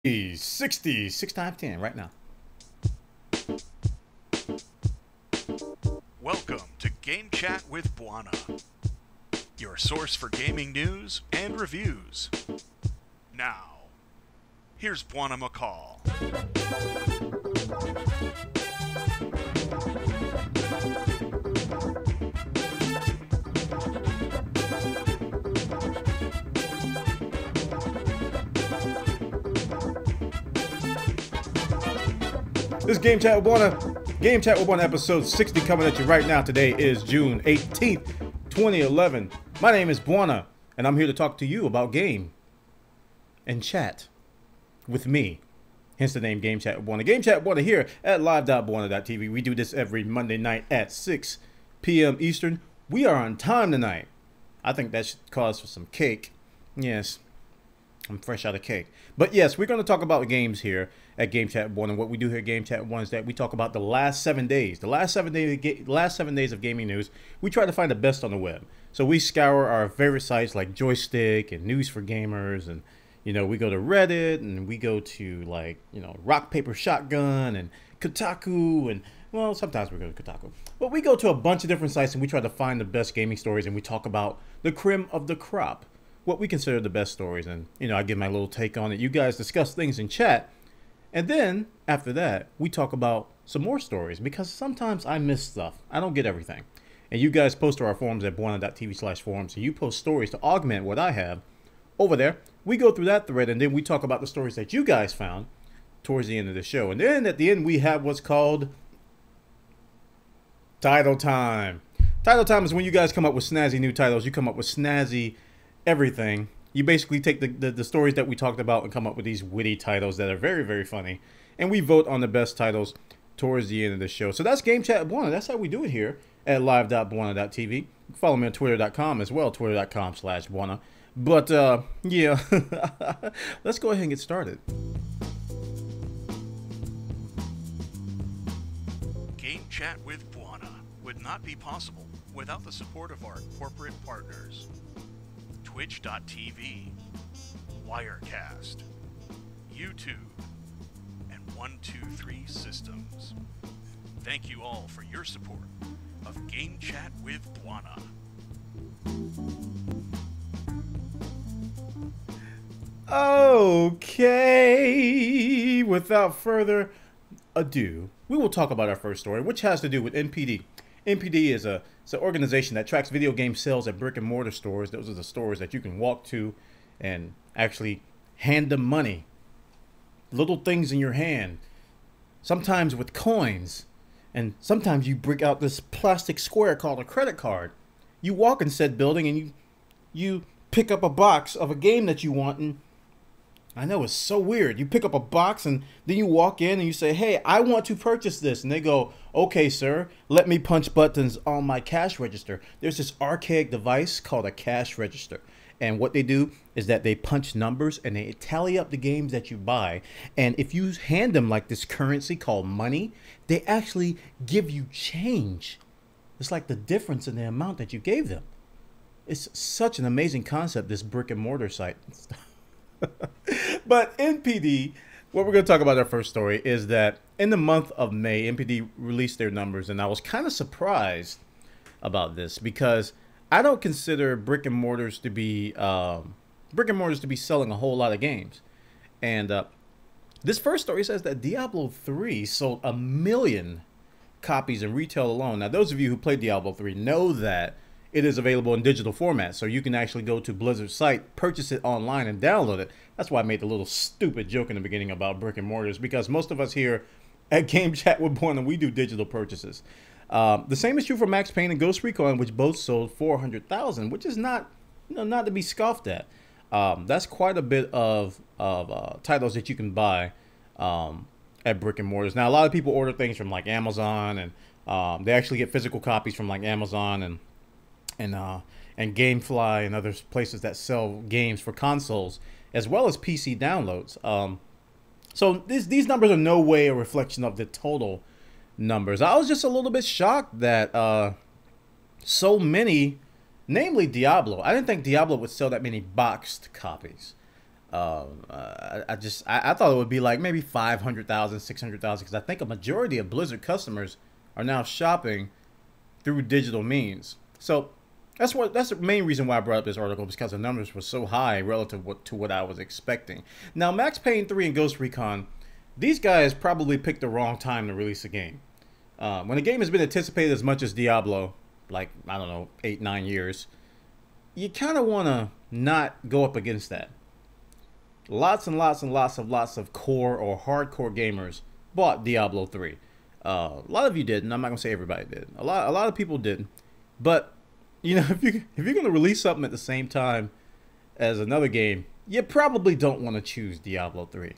GCWB60, 6 times 10 right now. Welcome to Game Chat with Bwana, your source for gaming news and reviews. Now, here's Bwana McCall. This is Game Chat with Bwana. Game Chat with Bwana episode 60 coming at you right now. Today is June 18th, 2011. My name is Bwana, and I'm here to talk to you about game and chat with me. Hence the name Game Chat with Bwana. Game Chat with Bwana here at live.bwana.tv. We do this every Monday night at 6 p.m. Eastern. We are on time tonight. I think that should cause for some cake. Yes, I'm fresh out of cake. But yes, we're going to talk about games here at Game Chat 1. And what we do here at Game Chat 1 is that we talk about the last 7 days. The last 7 days of gaming news. We try to find the best on the web. So we scour our favorite sites like Joystick and News for Gamers. And, you know, we go to Reddit and we go to, like, you know, Rock, Paper, Shotgun and Kotaku. And, well, sometimes we go to Kotaku. But we go to a bunch of different sites and we try to find the best gaming stories. And we talk about the creme of the crop, what we consider the best stories. And, you know, I give my little take on it. You guys discuss things in chat. And then, after that, we talk about some more stories, because sometimes I miss stuff. I don't get everything. And you guys post to our forums at bwana.tv/forums, and you post stories to augment what I have over there. We go through that thread, and then we talk about the stories that you guys found towards the end of the show. And then, at the end, we have what's called Title Time. Title Time is when you guys come up with snazzy new titles. You come up with snazzy everything. You basically take the stories that we talked about and come up with these witty titles that are very, very funny. And we vote on the best titles towards the end of the show. So that's Game Chat Bwana. That's how we do it here at live.bwana.tv. Follow me on twitter.com as well, twitter.com/Bwana. But, yeah, let's go ahead and get started. Game Chat with Bwana would not be possible without the support of our corporate partners. Twitch.tv, Wirecast, YouTube, and 123 Systems. Thank you all for your support of Game Chat with Bwana. Okay, without further ado, we will talk about our first story, which has to do with NPD. NPD is an organization that tracks video game sales at brick and mortar stores. Those are the stores that you can walk to and actually hand them money. Little things in your hand. Sometimes with coins. And sometimes you break out this plastic square called a credit card. You walk in said building and you pick up a box of a game that you want, and I know, it's so weird. You pick up a box and then you walk in and you say, hey, I want to purchase this. And they go, okay, sir, let me punch buttons on my cash register. There's this archaic device called a cash register. And what they do is that they punch numbers and they tally up the games that you buy. And if you hand them like this currency called money, they actually give you change. It's like the difference in the amount that you gave them. It's such an amazing concept, this brick and mortar site. But NPD, what we're going to talk about our first story is that in the month of May, NPD released their numbers, and I was kind of surprised about this because I don't consider brick and mortars to be selling a whole lot of games. And this first story says that Diablo 3 sold 1 million copies in retail alone. Now, those of you who played Diablo 3 know that it is available in digital format, so you can actually go to Blizzard's site, purchase it online, and download it. That's why I made the little stupid joke in the beginning about brick and mortars, because most of us here at Game Chat with Bwana, we do digital purchases. The same is true for Max Payne and Ghost Recon, which both sold 400,000, which is not to be scoffed at. That's quite a bit of titles that you can buy at brick and mortars. Now, a lot of people order things from like Amazon, and they actually get physical copies from like Amazon and GameFly and other places that sell games for consoles, as well as PC downloads. So these numbers are no way a reflection of the total numbers. I was just a little bit shocked that so many, namely Diablo. I didn't think Diablo would sell that many boxed copies. I thought it would be like maybe 500,000, 600,000, because I think a majority of Blizzard customers are now shopping through digital means. So that's the main reason why I brought up this article, because the numbers were so high relative to what I was expecting. Now, Max Payne 3 and Ghost Recon, these guys probably picked the wrong time to release a game. When a game has been anticipated as much as Diablo, like, I don't know, 8-9 years, you kind of want to not go up against that. Lots and lots and lots of core or hardcore gamers bought Diablo 3. A lot of you didn't. I'm not gonna say everybody did. A lot of people didn't. But you know, if you're gonna release something at the same time as another game, you probably don't want to choose Diablo 3.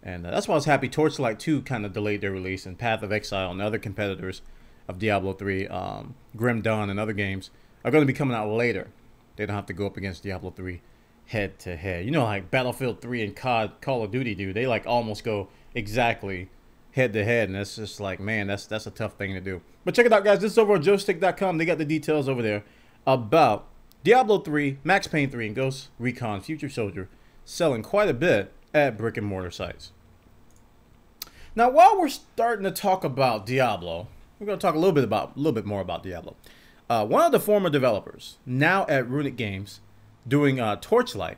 And that's why I was happy Torchlight 2 kind of delayed their release, and Path of Exile and other competitors of Diablo 3, Grim Dawn and other games are going to be coming out later. They don't have to go up against Diablo 3 head to head. You know, like Battlefield 3 and Call of Duty do. They like almost go exactly head to head, and that's just like, man, that's a tough thing to do. But check it out, guys. This is over on joystick.com. They got the details over there about Diablo 3, Max Payne 3, and Ghost Recon Future Soldier selling quite a bit at brick and mortar sites. Now, while we're starting to talk about Diablo, we're going to talk a little bit more about Diablo. One of the former developers, now at Runic Games, doing Torchlight,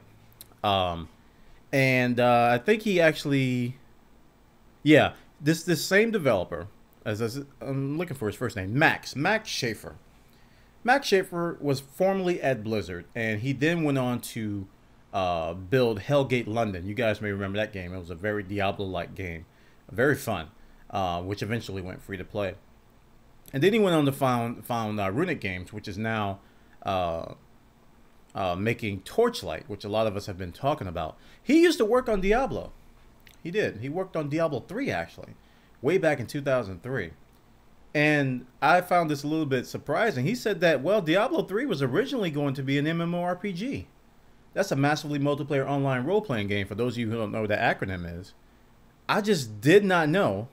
and I think he actually, yeah, this same developer, as I'm looking for his first name, Max Schaefer. Max Schaefer was formerly at Blizzard, and he then went on to build Hellgate London. You guys may remember that game. It was a very Diablo-like game, very fun, which eventually went free to play. And then he went on to found Runic Games, which is now making Torchlight, which a lot of us have been talking about. He used to work on Diablo. He did. He worked on Diablo 3, actually, way back in 2003. And I found this a little bit surprising. He said that, well, Diablo 3 was originally going to be an MMORPG. That's a massively multiplayer online role-playing game, for those of you who don't know what that acronym is. I just did not know.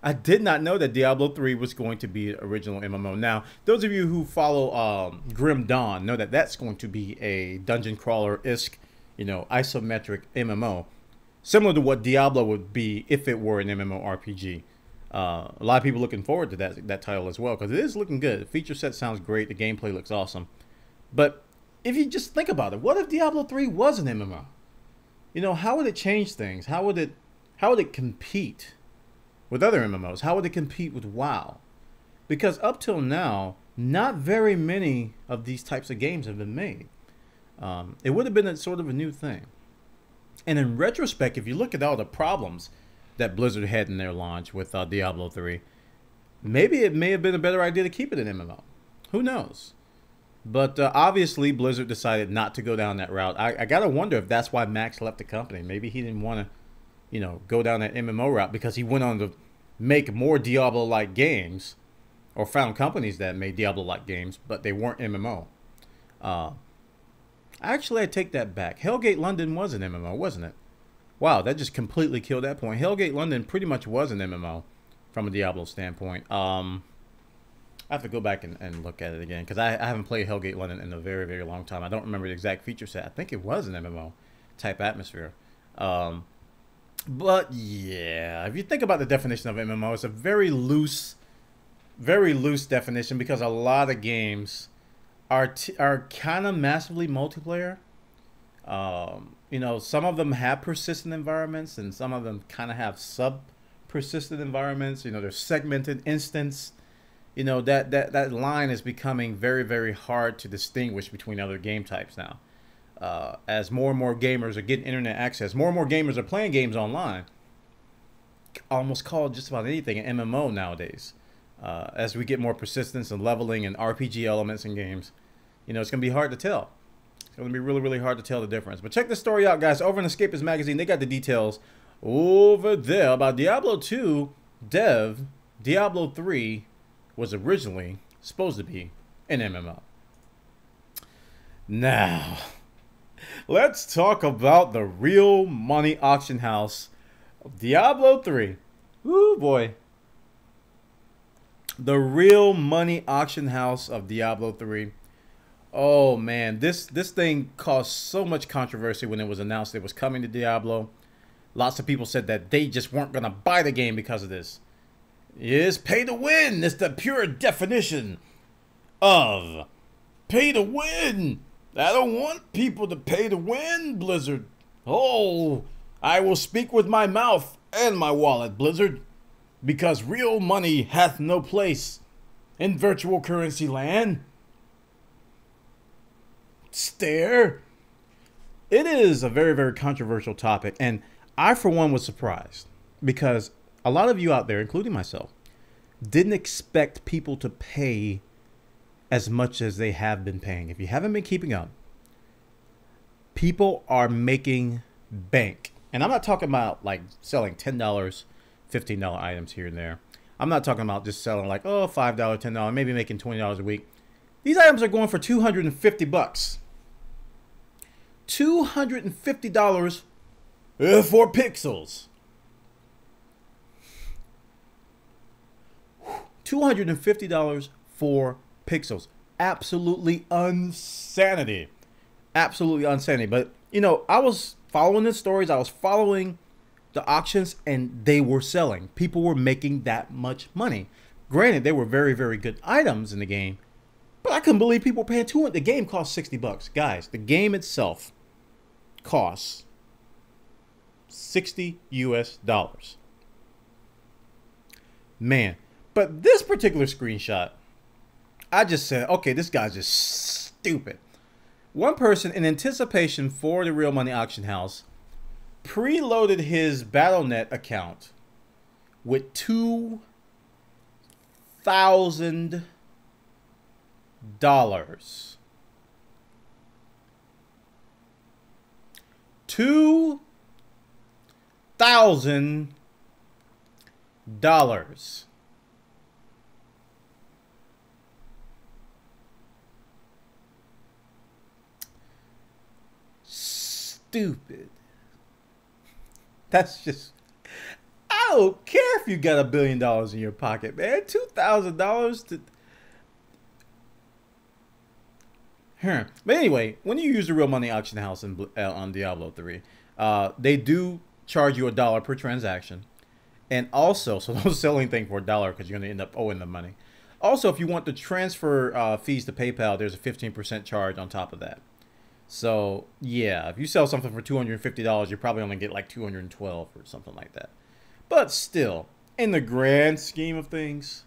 I did not know that Diablo 3 was going to be an original MMO. Now, those of you who follow Grim Dawn know that that's going to be a dungeon crawler-esque, you know, isometric MMO, similar to what Diablo would be if it were an MMORPG. A lot of people looking forward to that title as well, because it is looking good. The feature set sounds great. The gameplay looks awesome. But if you just think about it, what if Diablo 3 was an MMO? You know, how would it change things? How would it compete with other MMOs? How would it compete with WoW? Because up till now, not very many of these types of games have been made. It would have been a sort of a new thing. And in retrospect, if you look at all the problems that Blizzard had in their launch with Diablo 3, maybe it may have been a better idea to keep it an MMO. Who knows? But obviously, Blizzard decided not to go down that route. I gotta wonder if that's why Max left the company. Maybe he didn't want to, you know, go down that MMO route, because he went on to make more Diablo-like games, or found companies that made Diablo-like games, but they weren't MMO. Actually, I take that back. Hellgate London was an MMO, wasn't it? Wow, that just completely killed that point. Hellgate London pretty much was an MMO from a Diablo standpoint. I have to go back and look at it again, because I haven't played Hellgate London in a very, very long time. I don't remember the exact feature set. I think it was an MMO type atmosphere. But yeah, if you think about the definition of MMO, it's a very loose definition, because a lot of games are kind of massively multiplayer. You know, some of them have persistent environments, and some of them kind of have sub-persistent environments. You know, there's segmented instance. You know, that line is becoming very, very hard to distinguish between other game types now. As more and more gamers are getting internet access, more and more gamers are playing games online. Almost call just about anything an MMO nowadays. As we get more persistence and leveling and RPG elements in games, you know, it's going to be hard to tell. It's going to be really, really hard to tell the difference. But check this story out, guys. Over in Escapist Magazine, they got the details over there about Diablo 2 dev. Diablo 3 was originally supposed to be an MMO. Now, let's talk about the real money auction house of Diablo 3. Woo, boy. The real money auction house of Diablo 3 Oh man, this thing caused so much controversy when it was announced it was coming to Diablo. Lots of people said that they just weren't gonna buy the game because of this. It's pay to win. It's the pure definition of pay to win. I don't want people to pay to win, Blizzard. Oh, I will speak with my mouth and my wallet, Blizzard, because real money hath no place in virtual currency land. Stare. It is a very, very controversial topic, and I, for one, was surprised because a lot of you out there, including myself, didn't expect people to pay as much as they have been paying. If you haven't been keeping up, people are making bank. And I'm not talking about like selling $10, $15 items here and there. I'm not talking about just selling like, oh, $5, $10, maybe making $20 a week. These items are going for $250. $250 for pixels. $250 for pixels. Absolutely insanity. Absolutely insanity. But, you know, I was following the stories. I was following the auctions, and they were selling. People were making that much money. Granted, they were very, very good items in the game, but I couldn't believe people were paying $200. The game cost $60. Guys, the game itself costs $60 US. Man, but this particular screenshot, I just said, okay, this guy's just stupid. One person, in anticipation for the Real Money Auction House, preloaded his Battle.net account with $2,000. $2,000. Stupid. That's just, I don't care if you got $1 billion in your pocket, man. $2,000 to. But anyway, when you use the Real Money Auction House on Diablo 3, they do charge you $1 per transaction. And also, so don't sell anything for $1 because you're going to end up owing them money. Also, if you want to transfer fees to PayPal, there's a 15% charge on top of that. So, yeah, if you sell something for $250, you're probably only get like $212 or something like that. But still, in the grand scheme of things,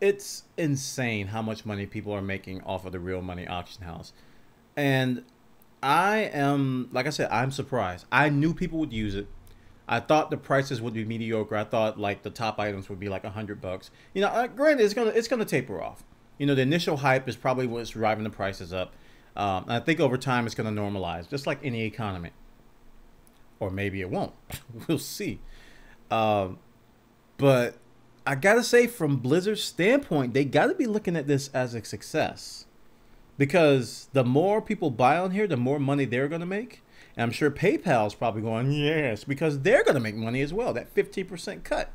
it's insane how much money people are making off of the Real Money Auction House. And I am, like I said, I'm surprised. I knew people would use it. I thought the prices would be mediocre. I thought like the top items would be like $100. You know, granted, it's gonna taper off. You know, the initial hype is probably what's driving the prices up. I think over time it's going to normalize, just like any economy. Or maybe it won't. We'll see. But I got to say, from Blizzard's standpoint, they got to be looking at this as a success. Because the more people buy on here, the more money they're going to make. And I'm sure PayPal's probably going, yes, because they're going to make money as well. That 15% cut.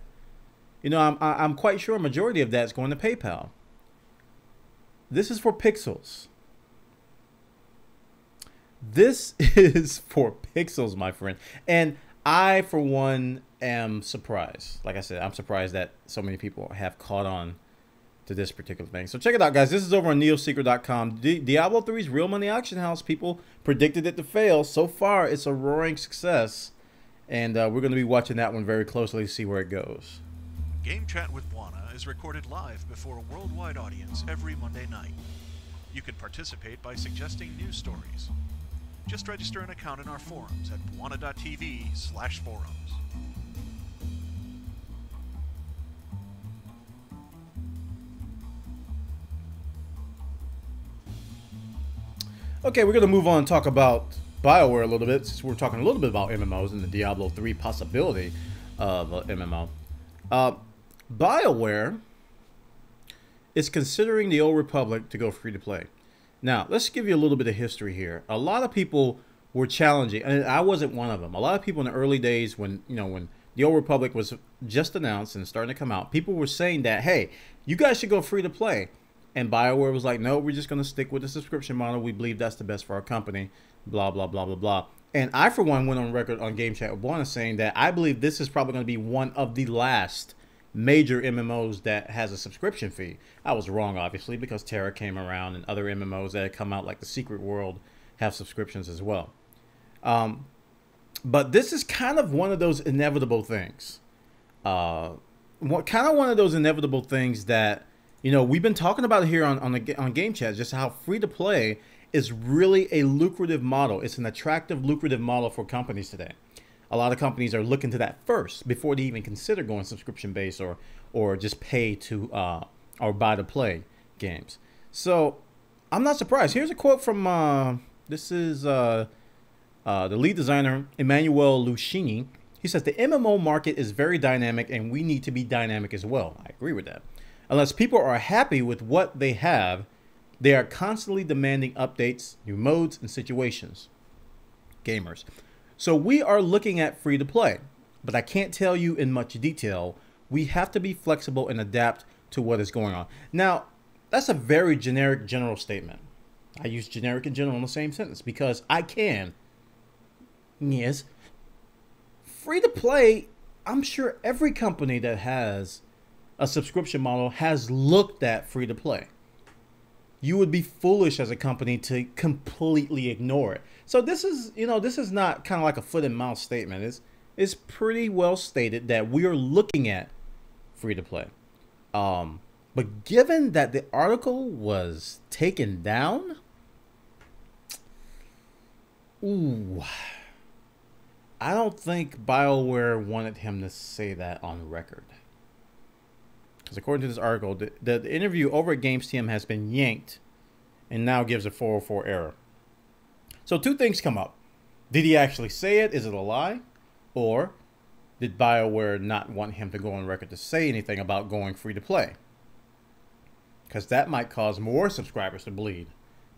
You know, I'm quite sure a majority of that's going to PayPal. This is for pixels. This is for pixels, my friend. And I, for one, am surprised. Like I said, I'm surprised that so many people have caught on to this particular thing. So check it out, guys. This is over on neosecret.com. Diablo 3's Real Money Auction House. People predicted it to fail. So far, it's a roaring success. And we're going to be watching that one very closely to see where it goes. Game Chat with Bwana is recorded live before a worldwide audience every Monday night. You can participate by suggesting news stories. Just register an account in our forums at bwana.tv/forums. Okay, we're going to move on and talk about BioWare a little bit, since we're talking a little bit about MMOs and the Diablo 3 possibility of MMO. BioWare is considering the Old Republic to go free to play. Now, let's give you a little bit of history here. A lot of people were challenging, and I wasn't one of them. A lot of people in the early days when the Old Republic was just announced and starting to come out, people were saying that, hey, you guys should go free to play. And BioWare was like, no, we're just going to stick with the subscription model. We believe that's the best for our company, blah, blah, blah, blah, blah. And I, for one, went on record on Game Chat with Bwana saying that I believe this is probably going to be one of the last major MMOs that has a subscription fee. I was wrong, obviously, because TERA came around and other MMOs that had come out, like the Secret World, have subscriptions as well. But this is kind of one of those inevitable things. Kind of one of those inevitable things that, you know, we've been talking about here on Game Chat, just how free-to-play is really a lucrative model. It's an attractive, lucrative model for companies today. A lot of companies are looking to that first before they even consider going subscription-based or just pay to or buy-to-play games. So I'm not surprised. Here's a quote from this is the lead designer, Emmanuel Lucchini. He says, the MMO market is very dynamic and we need to be dynamic as well. I agree with that. Unless people are happy with what they have, they are constantly demanding updates, new modes, and situations. Gamers. So we are looking at free to play, but I can't tell you in much detail. We have to be flexible and adapt to what is going on. Now, that's a very generic, general statement. I use generic and general in the same sentence because I can. Yes. Free to play, I'm sure every company that has a subscription model has looked at free to play. You would be foolish as a company to completely ignore it. So this is, you know, this is not kind of like a foot and mouth statement. It's pretty well stated that we are looking at free to play. But given that the article was taken down, ooh, I don't think BioWare wanted him to say that on record. Because according to this article, the interview over at GameSTM has been yanked and now gives a 404 error. So two things come up. Did he actually say it? Is it a lie? Or did BioWare not want him to go on record to say anything about going free to play? Because that might cause more subscribers to bleed.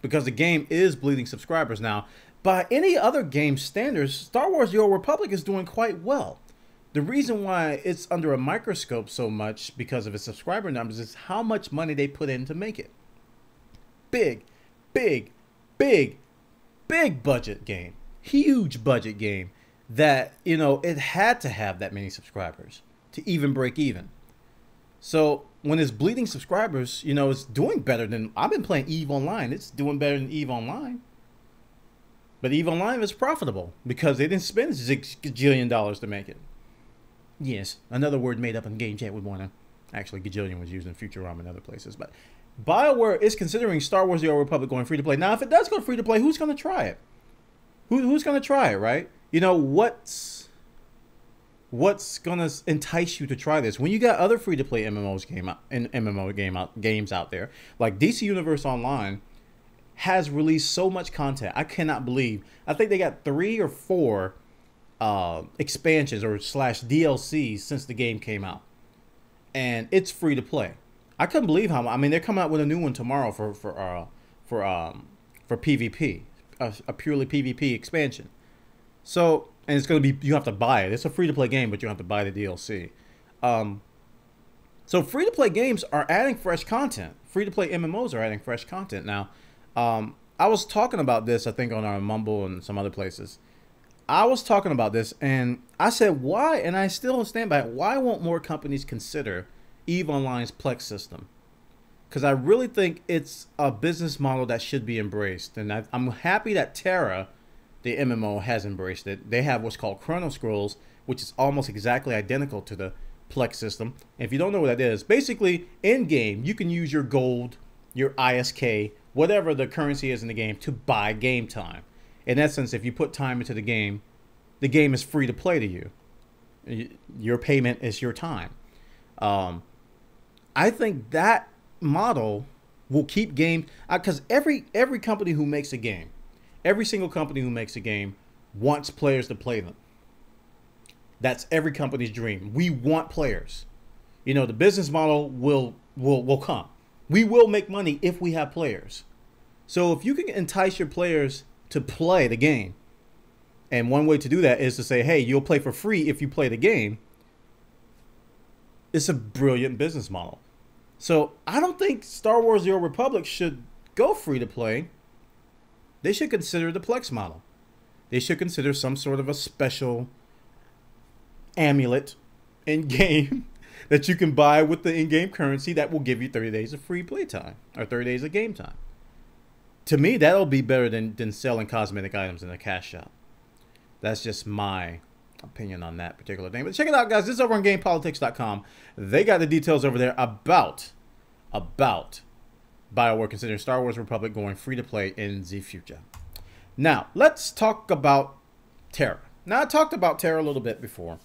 Because the game is bleeding subscribers now. By any other game standards, Star Wars The Old Republic is doing quite well. The reason why it's under a microscope so much because of its subscriber numbers is how much money they put in to make it. Big, big, big, big budget game. Huge budget game that, you know, it had to have that many subscribers to even break even. So when it's bleeding subscribers, you know, it's doing better than... I've been playing EVE Online. It's doing better than EVE Online. But EVE Online is profitable because they didn't spend $6 gajillion to make it. Yes, another word made up in Game Chat with Bwana. Actually, gajillion was used in Futurama and other places. But BioWare is considering Star Wars The Old Republic going free to play. Now, if it does go free to play, who's going to try it? Who's going to try it, right? You know, what's going to entice you to try this? When you got other free to play games out there, like DC Universe Online has released so much content. I cannot believe. I think they got 3 or 4 expansions or / DLCs since the game came out, and it's free to play. I couldn't believe how. I mean, they're coming out with a new one tomorrow for PvP, a purely PvP expansion. So, and it's going to be, you have to buy it. It's a free to play game, but you have to buy the DLC. So free to play games are adding fresh content. Free to play MMOs are adding fresh content now. I was talking about this, I think, on our Mumble and some other places. I was talking about this, and I said, why, and I still stand by it, why won't more companies consider EVE Online's Plex system? Because I really think it's a business model that should be embraced. And I'm happy that TERA, the MMO, has embraced it. They have what's called Chrono Scrolls, which is almost exactly identical to the Plex system. And if you don't know what that is, basically, in-game, you can use your gold, your ISK, whatever the currency is in the game, to buy game time. In essence, if you put time into the game is free to play to you. Your payment is your time. I think that model will keep games, because every company who makes a game, every single company who makes a game wants players to play them. That's every company's dream. We want players. You know, the business model will come. We will make money if we have players. So if you can entice your players to play the game, and one way to do that is to say, hey, you'll play for free if you play the game, it's a brilliant business model. So I don't think Star Wars The Old Republic should go free to play. They should consider the Plex model. They should consider some sort of a special amulet in-game that you can buy with the in-game currency that will give you 30 days of free playtime or 30 days of game time. To me, that'll be better than selling cosmetic items in a cash shop. That's just my opinion on that particular thing. But check it out, guys. This is over on GamePolitics.com. They got the details over there about BioWare considering Star Wars Republic going free to play in the future. Now, let's talk about TERA. Now, I talked about TERA a little bit before.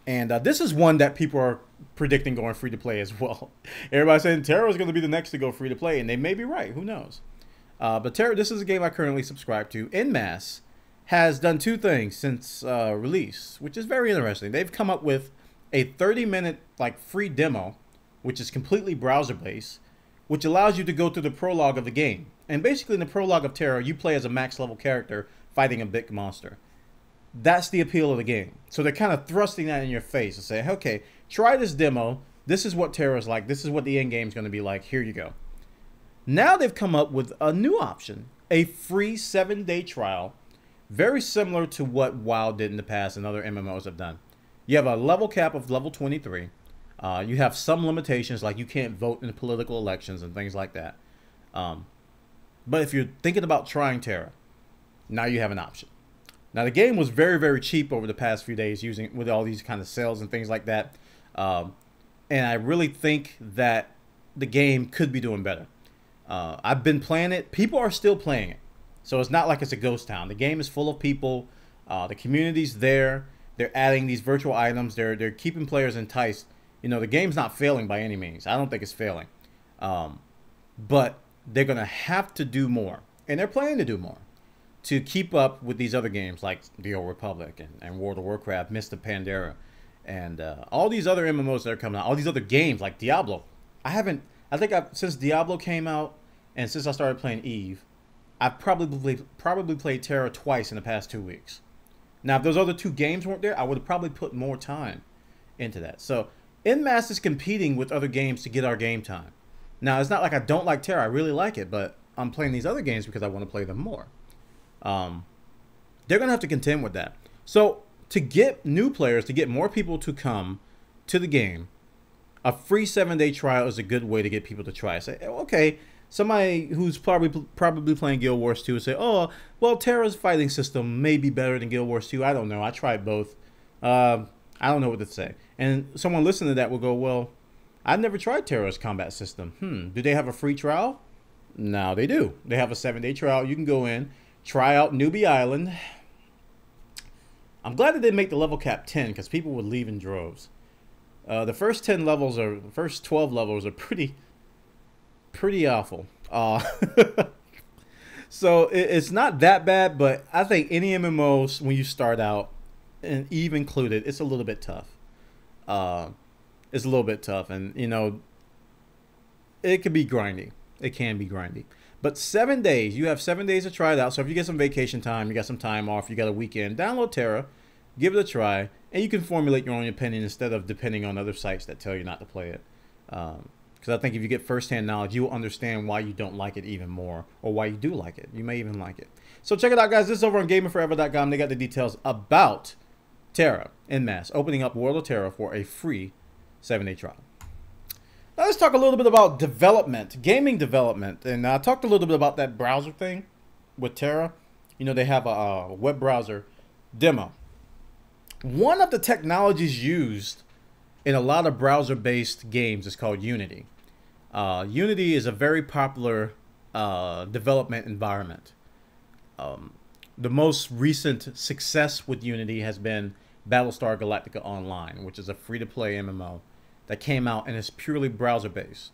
And this is one that people are predicting going free to play as well. Everybody's saying TERA is going to be the next to go free to play. And they may be right. Who knows? But TERA, this is a game I currently subscribe to. Masse has done two things since release, which is very interesting. They've come up with a 30-minute free demo, which is completely browser-based, which allows you to go through the prologue of the game. And basically in the prologue of TERA, you play as a max-level character fighting a big monster. That's the appeal of the game. So they're kind of thrusting that in your face and say, okay, try this demo. This is what TERA is like. This is what the end game is going to be like. Here you go. Now they've come up with a new option, a free 7-day trial, very similar to what WoW did in the past and other MMOs have done. You have a level cap of level 23. You have some limitations, like you can't vote in political elections and things like that. But if you're thinking about trying TERA, now you have an option. Now the game was very, very cheap over the past few days with all these kind of sales and things like that. And I really think that the game could be doing better. I've been playing it. People are still playing it. So it's not like it's a ghost town. The game is full of people. The community's there. They're adding these virtual items. They're keeping players enticed. You know, the game's not failing by any means. I don't think it's failing. But they're going to have to do more. And they're planning to do more to keep up with these other games like The Old Republic and World of Warcraft, Mist of Pandaria, and all these other MMOs that are coming out. All these other games like Diablo. Since Diablo came out and since I started playing Eve, I've probably played TERA twice in the past 2 weeks. Now, if those other two games weren't there, I would have probably put more time into that. So, Masse is competing with other games to get our game time. Now, it's not like I don't like TERA. I really like it, but I'm playing these other games because I want to play them more. They're going to have to contend with that. So, to get new players, to get more people to come to the game, a free 7-day trial is a good way to get people to try. Say, okay, somebody who's probably playing Guild Wars 2 would say, oh, well, TERA's fighting system may be better than Guild Wars 2. I don't know. I tried both. I don't know what to say. And someone listening to that will go, well, I've never tried TERA's combat system. Do they have a free trial? No, they do. They have a 7-day trial. You can go in, try out Newbie Island. I'm glad that they make the level cap 10 because people would leave in droves. The first 12 levels are pretty awful. So it's not that bad, but I think any MMOs when you start out, and Eve included, it's a little bit tough. It's a little bit tough, and you know, it could be grindy. It can be grindy. But 7 days, you have 7 days to try it out. So if you get some vacation time, you got some time off, you got a weekend, download TERA, give it a try, and you can formulate your own opinion instead of depending on other sites that tell you not to play it. Because I think if you get firsthand knowledge, you will understand why you don't like it even more, or why you do like it. You may even like it. So check it out, guys. This is over on GamingForever.com. They got the details about TERA Masse opening up World of TERA for a free 7-day trial. Now let's talk a little bit about development, gaming development. And I talked a little bit about that browser thing with TERA. You know, they have a web browser demo. One of the technologies used in a lot of browser-based games is called Unity. Unity is a very popular development environment. The most recent success with Unity has been Battlestar Galactica Online, which is a free-to-play MMO that came out and is purely browser-based.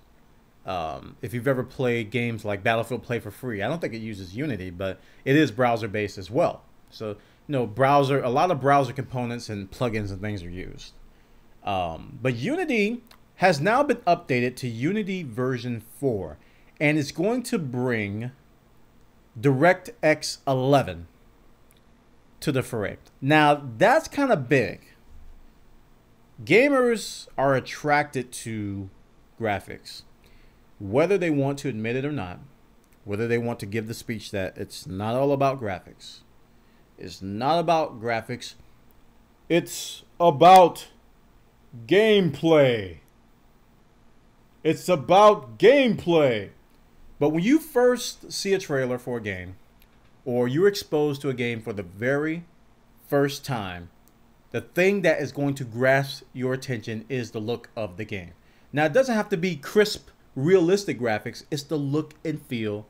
If you've ever played games like Battlefield Play for Free, I don't think it uses Unity, but it is browser-based as well. So, you know, a lot of browser components and plugins and things are used. But Unity has now been updated to Unity version 4, and it's going to bring DirectX 11 to the fray. Now, that's kind of big. Gamers are attracted to graphics. whether they want to admit it or not, whether they want to give the speech that it's not all about graphics. It's not about graphics. It's about gameplay. It's about gameplay. But when you first see a trailer for a game, or you're exposed to a game for the very first time, the thing that is going to grasp your attention is the look of the game. Now, it doesn't have to be crisp, realistic graphics. It's the look and feel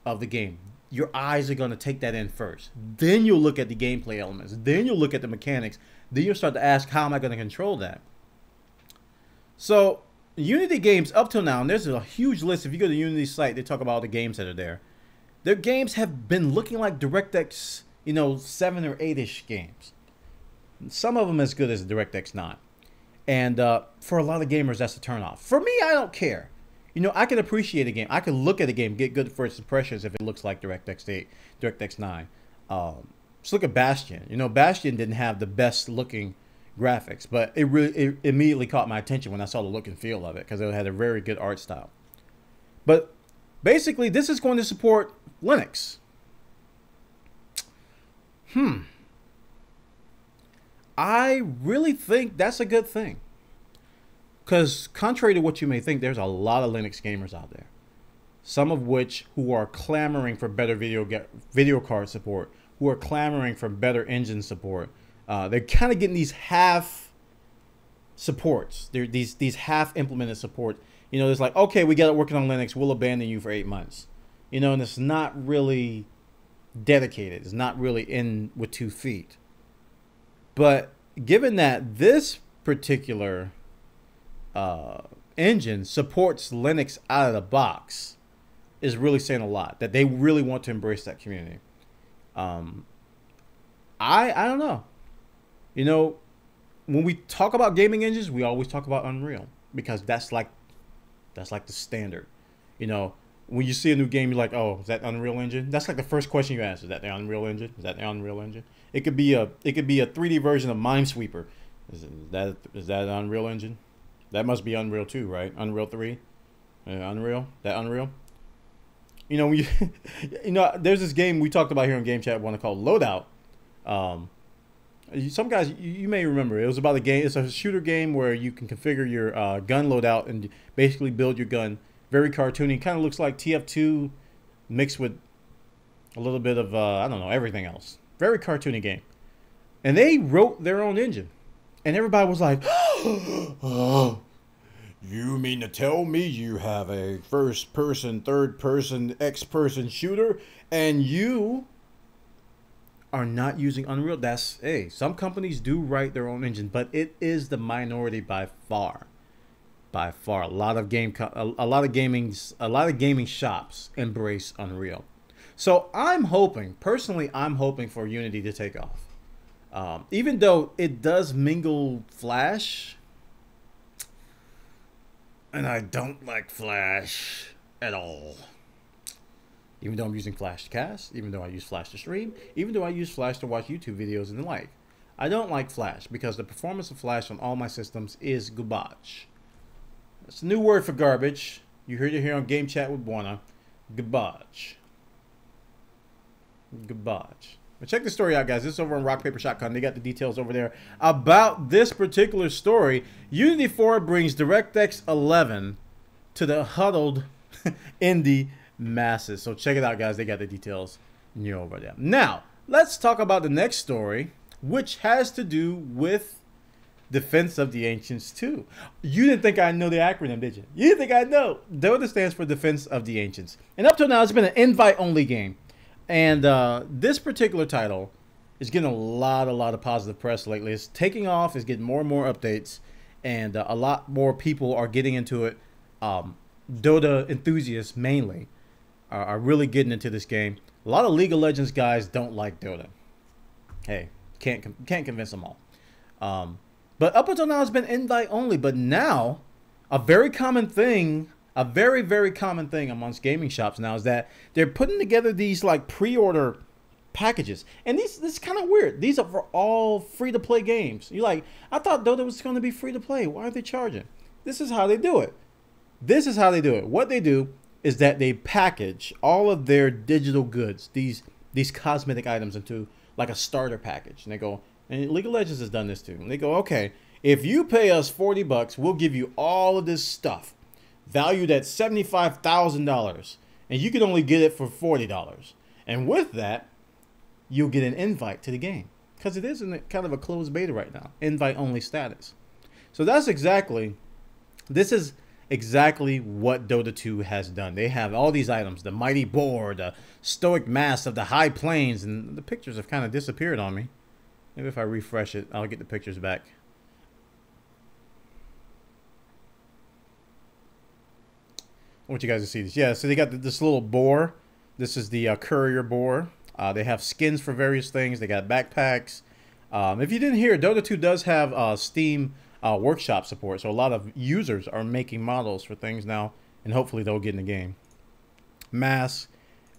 of the game. Your eyes are going to take that in first. Then you'll look at the gameplay elements. Then you'll look at the mechanics. Then you'll start to ask, how am I going to control that? So, Unity games up till now, and there's a huge list. If you go to the Unity site, they talk about all the games that are there. Their games have been looking like DirectX, 7 or 8-ish games. Some of them as good as DirectX 9. And for a lot of gamers, that's a turnoff. For me, I don't care. I can appreciate a game. I can look at a game, get good first impressions if it looks like DirectX 8, DirectX 9. Just look at Bastion. Bastion didn't have the best looking graphics, but it immediately caught my attention when I saw the look and feel of it because it had a very good art style. But basically, this is going to support Linux. I really think that's a good thing. Because contrary to what you may think, there's a lot of Linux gamers out there. Some of which who are clamoring for better video card support, who are clamoring for better engine support. They're kind of getting these half supports. They're these half implemented support. It's like, okay, we got it working on Linux. We'll abandon you for 8 months. And it's not really dedicated. It's not really in with 2 feet. But given that this particular engine supports Linux out of the box, is really saying a lot. That they really want to embrace that community. I don't know. When we talk about gaming engines, we always talk about Unreal because that's like the standard. When you see a new game, you're like, oh, is that Unreal Engine? That's like the first question you ask. Is that the Unreal Engine? Is that the Unreal Engine? It could be a 3D version of Minesweeper. Is that an Unreal Engine? That must be Unreal 2, right? Unreal 3? Unreal? That Unreal? When you, there's this game we talked about here on Game Chat Bwana called Loadout. Some guys, you may remember, it was about a game. It's a shooter game where you can configure your gun loadout and basically build your gun. Very cartoony. Kind of looks like TF2 mixed with a little bit of, I don't know, everything else. Very cartoony game. And they wrote their own engine. And everybody was like, oh, you mean to tell me you have a first-person, third-person, X-person shooter and you are not using Unreal? Some companies do write their own engine, but it is the minority by far. By far, a lot of gaming shops embrace Unreal. So I'm hoping for Unity to take off. Even though it does mingle Flash, and I don't like Flash at all. Even though I'm using Flash to cast, even though I use Flash to stream, even though I use Flash to watch YouTube videos and the like. I don't like Flash because the performance of Flash on all my systems is garbage. That's a new word for garbage. You heard it here on Game Chat with Bwana. Garbage. Garbage. But check the story out, guys. This is over on Rock Paper Shotgun. They got the details over there about this particular story. Unity 4 brings DirectX 11 to the Huddled indie masses. So check it out, guys. They got the details over there. Now, let's talk about the next story, which has to do with Defense of the Ancients 2. You didn't think I know the acronym, did you? You didn't think I know. Dota stands for Defense of the Ancients. And up till now, it's been an invite-only game. And this particular title is getting a lot of positive press lately. It's taking off. It's getting more and more updates. And a lot more people are getting into it. Dota enthusiasts, mainly, are really getting into this game. A lot of League of Legends guys don't like Dota. Hey, can't convince them all. But up until now, it's been invite only. But now, a very common thing, a very common thing amongst gaming shops now is that they're putting together these like pre-order packages. And this is kind of weird. These are for all free-to-play games. You're like, I thought Dota was going to be free-to-play. Why are they charging? This is how they do it. This is how they do it. What they do is that they package all of their digital goods, these cosmetic items, into like a starter package. And they go, and League of Legends has done this too. And they go, okay, if you pay us $40, we'll give you all of this stuff valued at $75,000, and you can only get it for $40. And with that, you'll get an invite to the game, because it is in kind of a closed beta right now, invite only status. So this is exactly what Dota 2 has done. They have all these items, the mighty boar, the stoic mass of the high plains, and the pictures have kind of disappeared on me. Maybe if I refresh it, I'll get the pictures back. I want you guys to see this. Yeah, so they got this little boar. This is the courier boar. They have skins for various things. They got backpacks. If you didn't hear, Dota 2 does have Steam workshop support, so a lot of users are making models for things now, and hopefully they'll get in the game. Masse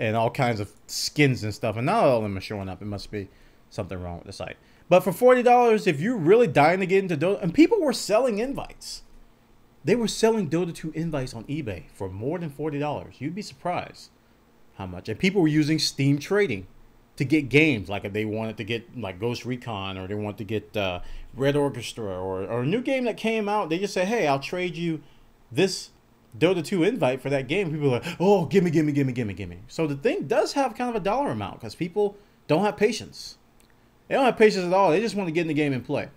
and all kinds of skins and stuff, and not all of them are showing up. It must be something wrong with the site. But for $40, if you're really dying to get into Dota, and people were selling invites. They were selling Dota 2 invites on eBay for more than $40. You'd be surprised how much. And people were using Steam trading to get games. Like if they wanted to get like Ghost Recon, or they want to get Red Orchestra, or a new game that came out, they just say, hey, I'll trade you this Dota 2 invite for that game. People are like, oh, gimme, gimme, gimme, gimme, gimme. So the thing does have kind of a dollar amount, because people don't have patience. They don't have patience at all. They just want to get in the game and play.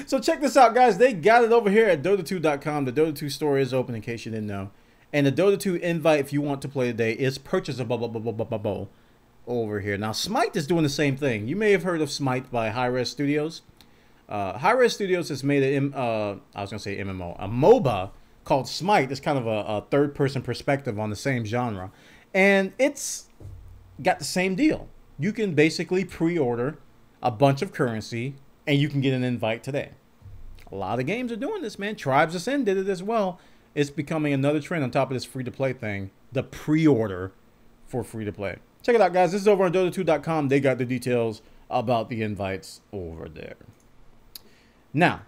So check this out, guys. They got it over here at Dota2.com. The Dota 2 store is open, in case you didn't know. And the Dota 2 invite, if you want to play today, is purchasable over here. Now, Smite is doing the same thing. You may have heard of Smite by Hi-Res Studios. Hi-Res Studios has made a MOBA called Smite. It's kind of a third-person perspective on the same genre. And it's got the same deal. You can basically pre-order a bunch of currency, and you can get an invite today. A lot of games are doing this, man. Tribes of Sin did it as well. It's becoming another trend on top of this free-to-play thing, the pre-order for free-to-play. Check it out, guys. This is over on Dota2.com. They got the details about the invites over there. Now.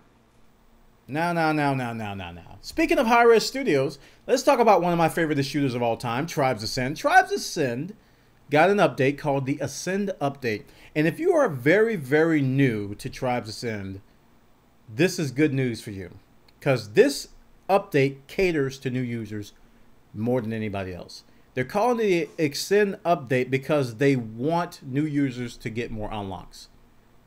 Speaking of Hi-Res Studios, let's talk about one of my favorite shooters of all time, Tribes of Sin. Tribes of Sin got an update called the Ascend Update. And if you are very, very new to Tribes Ascend, this is good news for you, because this update caters to new users more than anybody else. They're calling it the Ascend Update because they want new users to get more unlocks.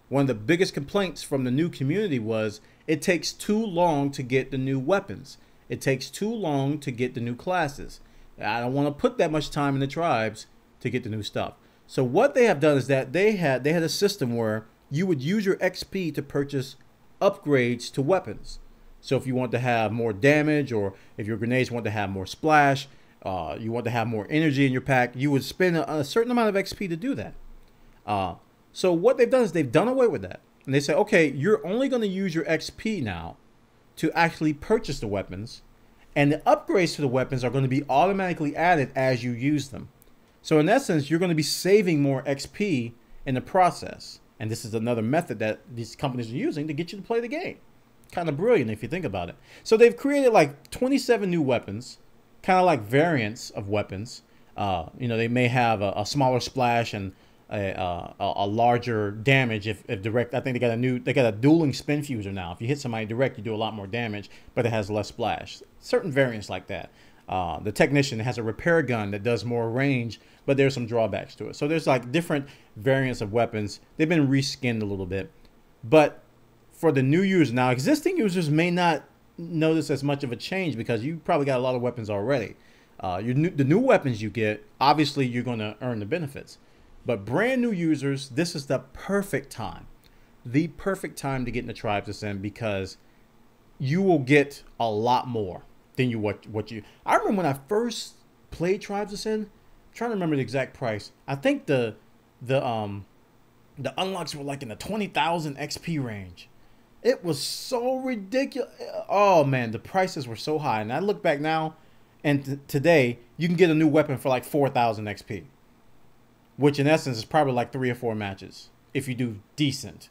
One of the biggest complaints from the new community was it takes too long to get the new weapons. It takes too long to get the new classes. I don't want to put that much time in the tribes to get the new stuff. So what they have done is that they had a system where you would use your XP to purchase upgrades to weapons. So if you want to have more damage, or if your grenades want to have more splash, you want to have more energy in your pack, you would spend a certain amount of XP to do that. So what they've done is they've done away with that. And they say, okay, you're only going to use your XP now to actually purchase the weapons, and the upgrades to the weapons are going to be automatically added as you use them. So in essence, you're going to be saving more XP in the process. And this is another method that these companies are using to get you to play the game. Kind of brilliant if you think about it. So they've created like 27 new weapons, kind of like variants of weapons. You know, they may have a smaller splash and a larger damage if direct. I think they got a dueling spin fuser now. If you hit somebody direct, you do a lot more damage, but it has less splash. Certain variants like that. The Technician has a repair gun that does more range, but there's some drawbacks to it. So there's like different variants of weapons. They've been reskinned a little bit. But for the new users, now existing users may not notice as much of a change because you probably got a lot of weapons already. The new weapons you get, obviously you're going to earn the benefits. But brand new users, this is the perfect time. The perfect time to get into Tribes Ascend, because you will get a lot more than what you. I remember when I first played Tribes Ascend, I'm trying to remember the exact price. I think the unlocks were like in the 20,000 XP range. It was so ridiculous. Oh man, the prices were so high. And I look back now, and today you can get a new weapon for like 4,000 XP, which in essence is probably like 3 or 4 matches if you do decent.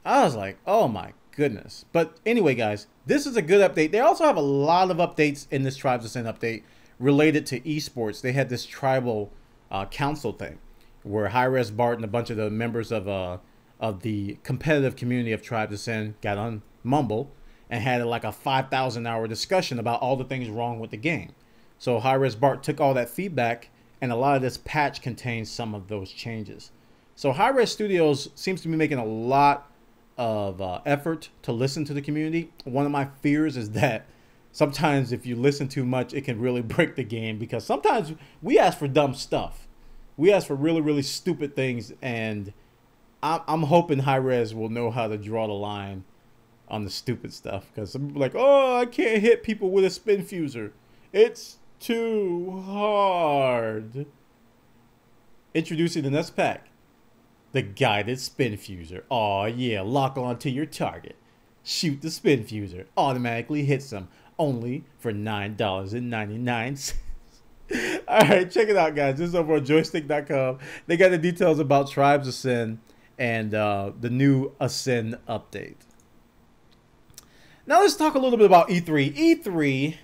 I was like, oh my goodness. But anyway, guys, this is a good update. They also have a lot of updates in this Tribes Ascend update related to esports. They had this tribal council thing where Hi-Res Bart and a bunch of the members of the competitive community of Tribes Ascend got on Mumble and had like a 5,000-hour discussion about all the things wrong with the game. So Hi-Res Bart took all that feedback, and a lot of this patch contains some of those changes. So Hi-Res Studios seems to be making a lot of effort to listen to the community. One of my fears is that sometimes if you listen too much, it can really break the game, because sometimes we ask for dumb stuff. We ask for really, really stupid things, and I'm hoping Hi-Res will know how to draw the line on the stupid stuff, because some people are like, oh, I can't hit people with a spin fuser. It's too hard. Introducing the next pack, the guided spin fuser. Oh yeah, lock on to your target. Shoot the spin fuser. Automatically hits them. Only for $9.99. Alright, check it out, guys. This is over on joystick.com. They got the details about Tribes Ascend and the new Ascend update. Now let's talk a little bit about E3.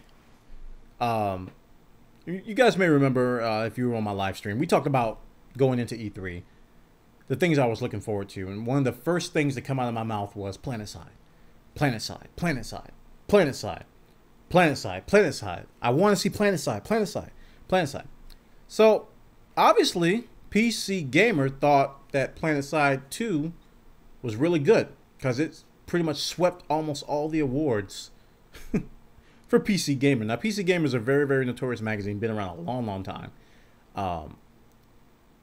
E3, you guys may remember if you were on my live stream, we talked about going into E3, the things I was looking forward to, and one of the first things that come out of my mouth was PlanetSide. PlanetSide, PlanetSide, PlanetSide, PlanetSide, PlanetSide. I want to see PlanetSide, PlanetSide, PlanetSide. So obviously, PC Gamer thought that PlanetSide 2 was really good, because it's pretty much swept almost all the awards for PC Gamer. Now, PC Gamer is a very, very notorious magazine, been around a long, long time.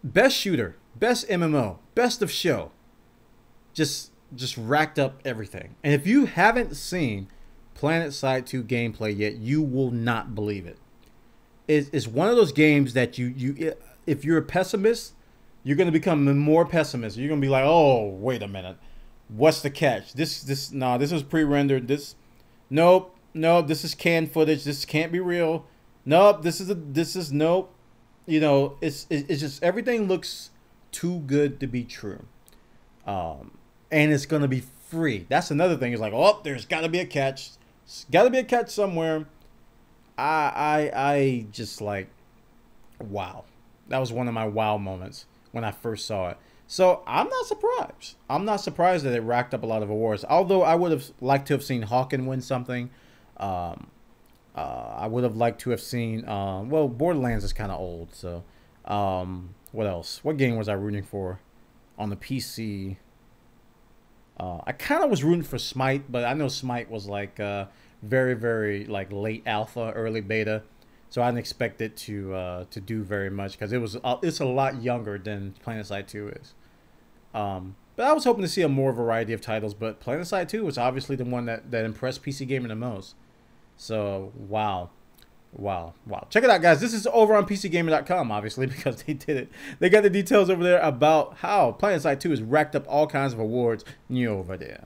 Best shooter, best MMO, best of show, just racked up everything. And if you haven't seen PlanetSide 2 gameplay yet, you will not believe it. It's one of those games that if you're a pessimist, you're going to become more pessimist. You're going to be like, oh, wait a minute. What's the catch? This is pre-rendered. Nope, this is canned footage. This can't be real. Nope, nope. You know, it's just everything looks too good to be true. And it's gonna be free. That's another thing. It's like, oh, there's got to be a catch. There's got to be a catch somewhere. I just like, wow. That was one of my wow moments when I first saw it. So I'm not surprised. I'm not surprised that it racked up a lot of awards. Although I would have liked to have seen Hawken win something. I would have liked to have seen, well, Borderlands is kind of old. So what else? What game was I rooting for on the PC? I kind of was rooting for Smite, but I know Smite was like very, very like late alpha, early beta. So I didn't expect it to do very much, because it's a lot younger than PlanetSide 2 is. But I was hoping to see a more variety of titles, but PlanetSide 2 was obviously the one that impressed PC Gamer the most. So wow. Check it out, guys. This is over on PCGamer.com, obviously, because they did it. They got the details over there about how PlanetSide 2 has racked up all kinds of awards. You over there.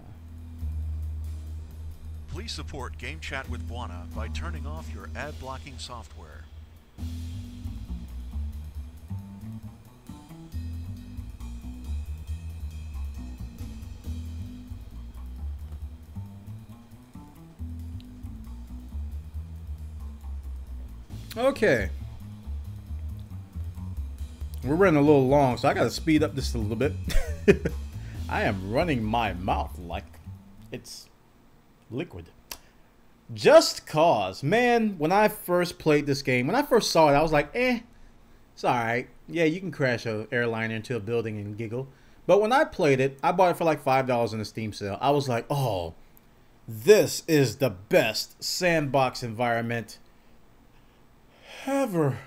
Please support Game Chat with Bwana by turning off your ad-blocking software. Okay. We're running a little long, so I got to speed up this a little bit. I am running my mouth like it's liquid. Just Cause. Man, when I first played this game, when I first saw it, I was like, it's alright. Yeah, you can crash an airliner into a building and giggle. But when I played it, I bought it for like $5 in a Steam sale. I was like, oh, this is the best sandbox environment ever.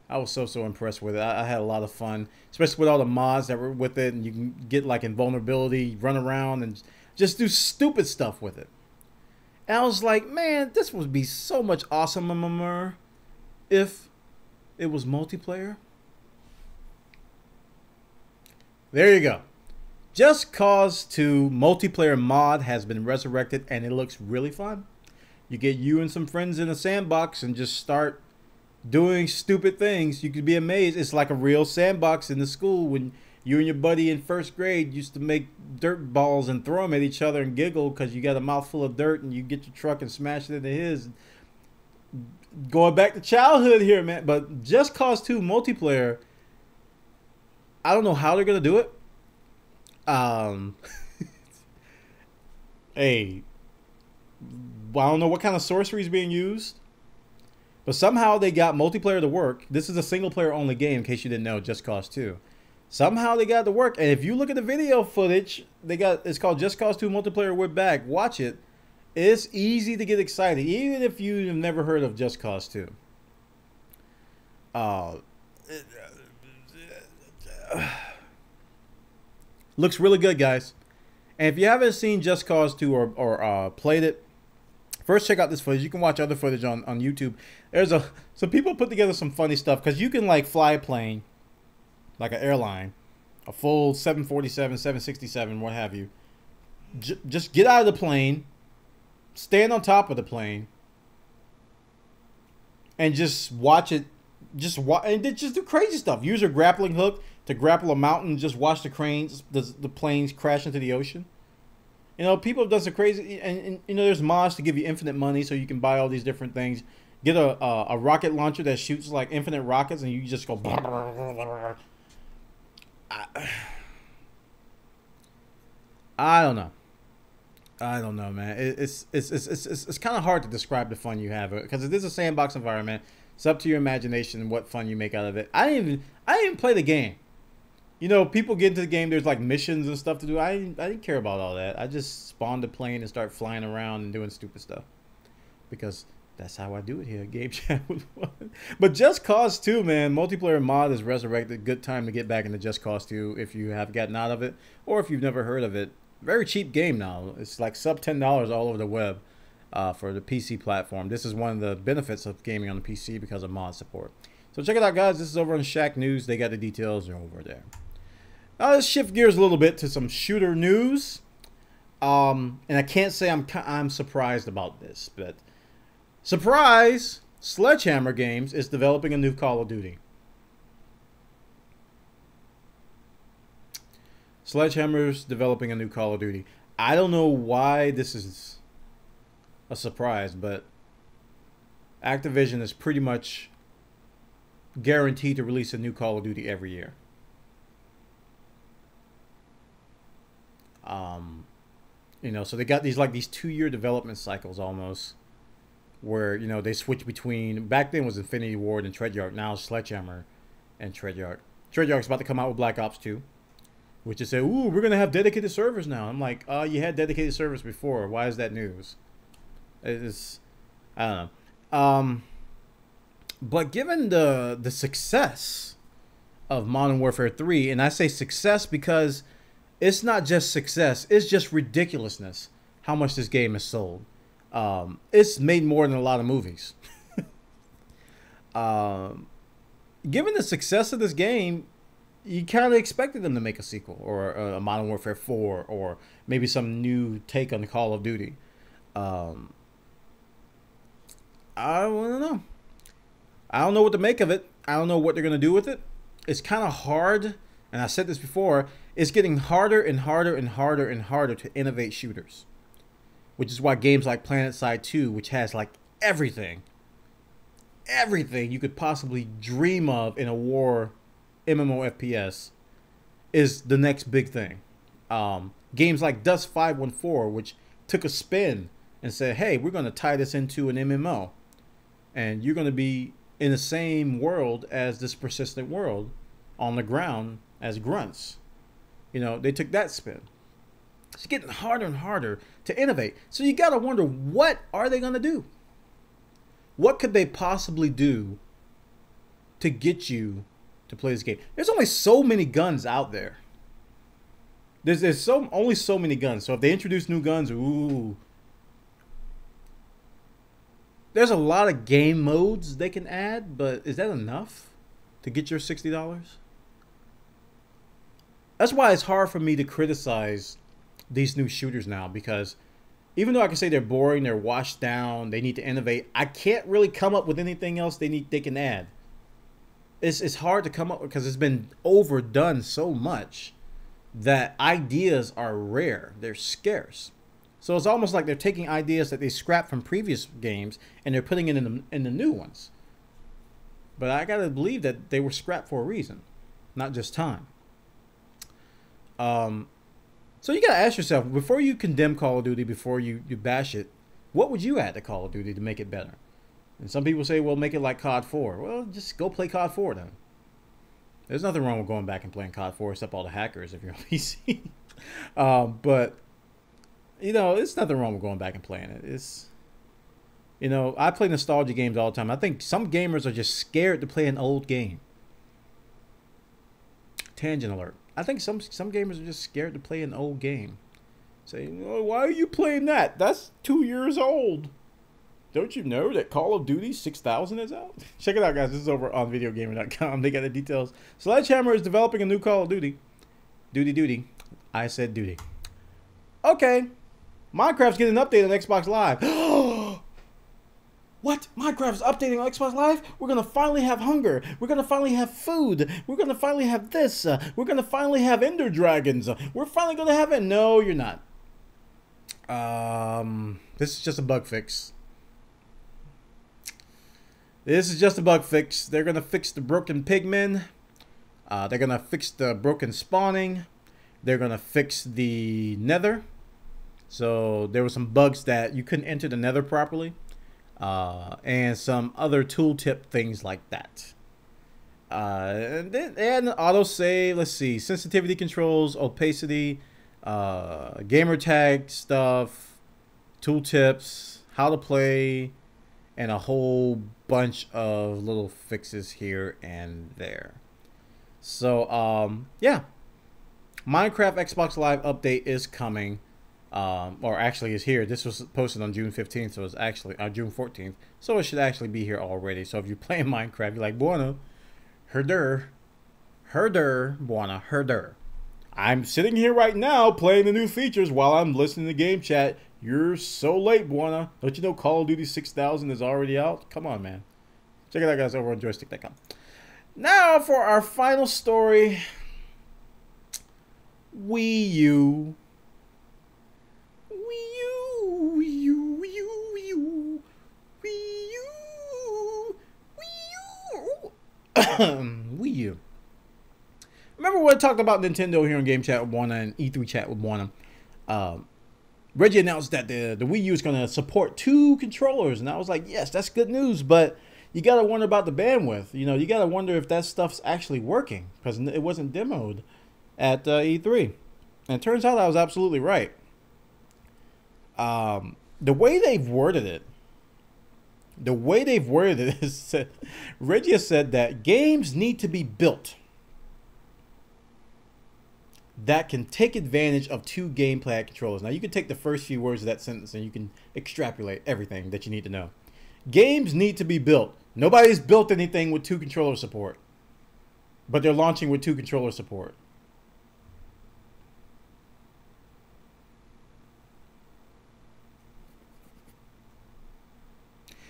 I was so impressed with it. I had a lot of fun, especially with all the mods that were with it, and you can get like invulnerability, run around, and just do stupid stuff with it. And I was like, man, this would be so much awesomer if it was multiplayer. There you go. Just Cause 2 multiplayer mod has been resurrected, and it looks really fun. You get you and some friends in a sandbox and just start doing stupid things. You could be amazed. It's like a real sandbox in the school when You and your buddy in first grade used to make dirt balls and throw them at each other and giggle because you got a mouthful of dirt and you get your truck and smash it into his. Going back to childhood here, man. But Just Cause 2 multiplayer, I don't know how they're going to do it. Hey, I don't know what kind of sorcery is being used, but somehow they got multiplayer to work. This is a single player only game, in case you didn't know, Just Cause 2. Somehow they got it to work, and if you look at the video footage, it's called Just Cause 2 multiplayer. We're back. Watch it. It's easy to get excited, even if you've never heard of Just Cause 2. Looks really good, guys. And if you haven't seen Just Cause 2 or played it, first check out this footage. You can watch other footage on YouTube. So people put together some funny stuff, because you can like fly a plane, like an airline, a full 747, 767, what have you. Just get out of the plane, stand on top of the plane, and just watch it. Just do crazy stuff. Use your grappling hook to grapple a mountain. Just watch the planes crash into the ocean. You know, people have done some crazy, and you know, there's mods to give you infinite money so you can buy all these different things. Get a rocket launcher that shoots like infinite rockets, and you just go. I don't know. I don't know, man. It's kind of hard to describe the fun you have, because it is a sandbox environment. It's up to your imagination what fun you make out of it. I didn't even play the game. You know, people get into the game, there's like missions and stuff to do. I didn't care about all that. I just spawned the plane and start flying around and doing stupid stuff, because that's how I do it here. Game chat with Bwana. But Just Cause 2, man, multiplayer mod is resurrected. Good time to get back into Just Cause 2 if you have gotten out of it, or if you've never heard of it. Very cheap game now. It's like sub $10 all over the web for the PC platform. This is one of the benefits of gaming on the PC because of mod support. So check it out, guys. This is over on Shack News. They got the details over there. Now let's shift gears a little bit to some shooter news. And I can't say I'm surprised about this, but surprise! Sledgehammer Games is developing a new Call of Duty. Sledgehammer's developing a new Call of Duty. I don't know why this is a surprise, but Activision is pretty much guaranteed to release a new Call of Duty every year. You know, so they got these 2-year development cycles almost, where, you know, they switch between, back then was Infinity Ward and Treyarch, now Sledgehammer and Treyarch. Treyarch's about to come out with Black Ops 2, which is say, ooh, we're gonna have dedicated servers now. I'm like, you had dedicated servers before. Why is that news? It's, I don't know. But given the success of Modern Warfare 3, and I say success because it's not just success, it's just ridiculousness how much this game has sold. It's made more than a lot of movies. Given the success of this game, you kind of expected them to make a sequel, or a Modern Warfare 4, or maybe some new take on Call of Duty. I don't know. I don't know what to make of it. I don't know what they're going to do with it. It's kind of hard, and I said this before, it's getting harder and harder and harder and harder to innovate shooters. Which is why games like PlanetSide 2, which has like everything you could possibly dream of in a war MMO FPS, is the next big thing. Games like Dust 514, which took a spin and said, hey, we're going to tie this into an MMO. And you're going to be in the same world as this persistent world on the ground as grunts. You know, they took that spin. It's getting harder and harder to innovate. So you got to wonder, what are they going to do? What could they possibly do to get you to play this game? There's only so many guns out there. There's only so many guns. So if they introduce new guns, ooh. There's a lot of game modes they can add, but is that enough to get your $60? That's why it's hard for me to criticize these new shooters now, because even though I can say they're boring, they're washed down, they need to innovate, I can't really come up with anything else they can add. it's hard to come up because it's been overdone so much that ideas are rare. They're scarce. So it's almost like they're taking ideas that they scrapped from previous games and they're putting it in the new ones. But I gotta believe that they were scrapped for a reason, not just time. So you gotta ask yourself, before you condemn Call of Duty, before you bash it, what would you add to Call of Duty to make it better? And some people say, well, make it like COD 4. Well, just go play COD 4 then. There's nothing wrong with going back and playing COD 4, except all the hackers if you're on PC. But, you know, it's nothing wrong with going back and playing it. It's, you know, I play nostalgia games all the time. I think some gamers are just scared to play an old game. Tangent alert. I think some gamers are just scared to play an old game. Saying, oh, why are you playing that? That's 2 years old. Don't you know that Call of Duty 6000 is out? Check it out, guys. This is over on videogamer.com. They got the details. Sledgehammer is developing a new Call of Duty. Duty. I said duty. Okay. Minecraft's getting an update on Xbox Live. What? Minecraft's updating on Xbox Live? We're going to finally have hunger. We're going to finally have food. We're going to finally have this. We're going to finally have Ender Dragons. We're finally going to have it. No, you're not. This is just a bug fix. This is just a bug fix. They're going to fix the broken pigmen. They're going to fix the broken spawning. They're going to fix the nether. So there were some bugs that you couldn't enter the nether properly. And some other tooltip things like that. And autosave, let's see, sensitivity controls, opacity, gamer tag stuff, tooltips, how to play, and a whole bunch of little fixes here and there. So, yeah. Minecraft Xbox Live update is coming. Or actually is here. This was posted on June 15th, so it's actually June 14th. So it should actually be here already. So if you're playing Minecraft, you're like, Bwana, herder, Bwana, herder. I'm sitting here right now playing the new features while I'm listening to game chat. You're so late, Bwana. Don't you know Call of Duty 6000 is already out? Come on, man. Check it out, guys, over on joystick.com. Now for our final story. Wii U. Wii U. Remember when I talked about Nintendo here in Game Chat with Bwana and E3 Chat with Bwana? Reggie announced that the Wii U is going to support 2 controllers, and I was like, yes, that's good news, but you got to wonder about the bandwidth. You know, you got to wonder if that stuff's actually working, because it wasn't demoed at E3. And it turns out I was absolutely right. The way they've worded it is Reggie has said that games need to be built that can take advantage of 2 gamepad controllers. Now, you can take the first few words of that sentence and you can extrapolate everything that you need to know. Games need to be built. Nobody's built anything with 2 controller support, but they're launching with 2 controller support.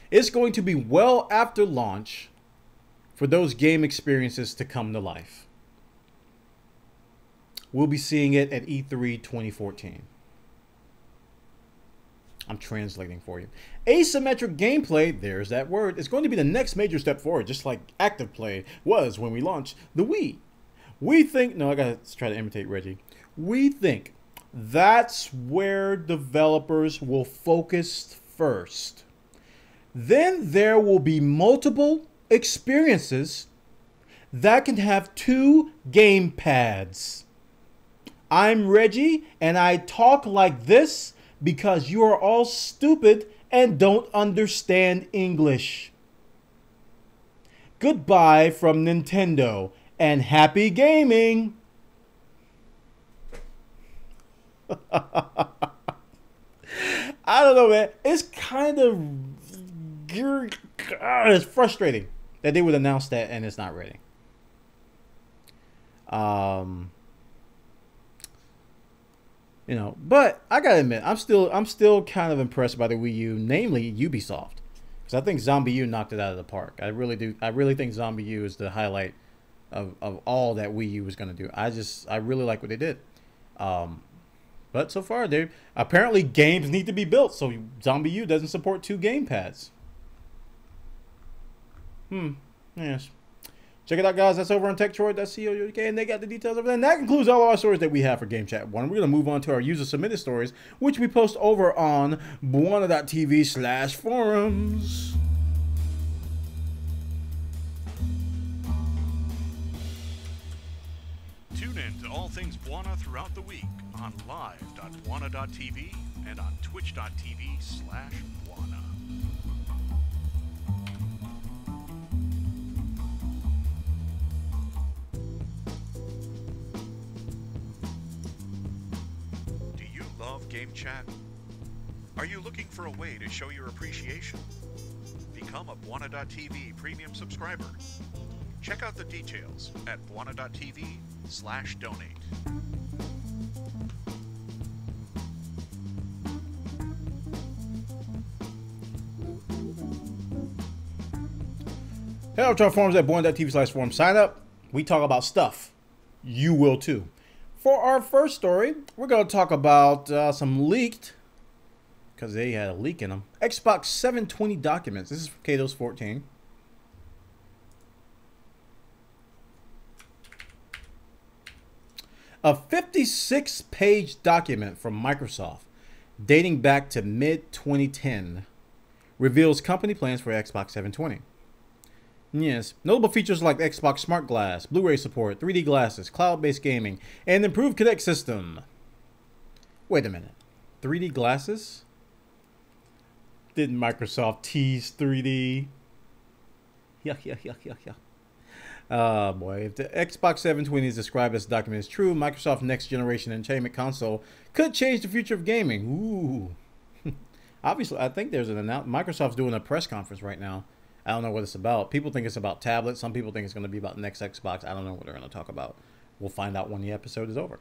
It's going to be well after launch for those game experiences to come to life. We'll be seeing it at E3 2014. I'm translating for you. Asymmetric gameplay, there's that word, is going to be the next major step forward, just like active play was when we launched the Wii. We think, no, I gotta try to imitate Reggie. We think that's where developers will focus first. Then there will be multiple experiences that can have 2 gamepads. I'm Reggie, and I talk like this because you are all stupid and don't understand English. Goodbye from Nintendo, and happy gaming! I don't know, man. It's kind of... it's frustrating that they would announce that and it's not ready. You know, but I gotta admit, I'm still kind of impressed by the Wii U, namely Ubisoft. Because I think Zombie U knocked it out of the park. I really do. I really think Zombie U is the highlight of all that Wii U was going to do. I really like what they did. But so far, they apparently games need to be built. So Zombie U doesn't support 2 GamePads. Yes. Check it out, guys. That's over on TechTroid.co.uk, and they got the details over there. And that concludes all our stories that we have for Game Chat 1. We're going to move on to our user-submitted stories, which we post over on Bwana.tv/forums. Tune in to all things Bwana throughout the week on live.bwana.tv and on twitch.tv/Bwana. Love Game Chat? Are you looking for a way to show your appreciation? Become a Bwana.tv premium subscriber. Check out the details at Bwana.tv/donate. Head over to our forums at Bwana.tv/forum. Sign up. We talk about stuff. You will too. For our first story, we're going to talk about some leaked, because they had a leak in them, Xbox 720 documents. This is from Kados 14. A 56-page document from Microsoft dating back to mid-2010 reveals company plans for Xbox 720. Yes, notable features like Xbox Smart Glass, Blu-ray support, 3D glasses, cloud-based gaming, and improved Kinect system. Wait a minute. 3D glasses? Didn't Microsoft tease 3D? Yuck. Oh boy, if the Xbox 720 is described as document is true, Microsoft's next generation entertainment console could change the future of gaming. Ooh. Obviously, I think there's an announcement. Microsoft's doing a press conference right now. I don't know what it's about. People think it's about tablets. Some people think it's going to be about the next Xbox. I don't know what they're going to talk about. We'll find out when the episode is over.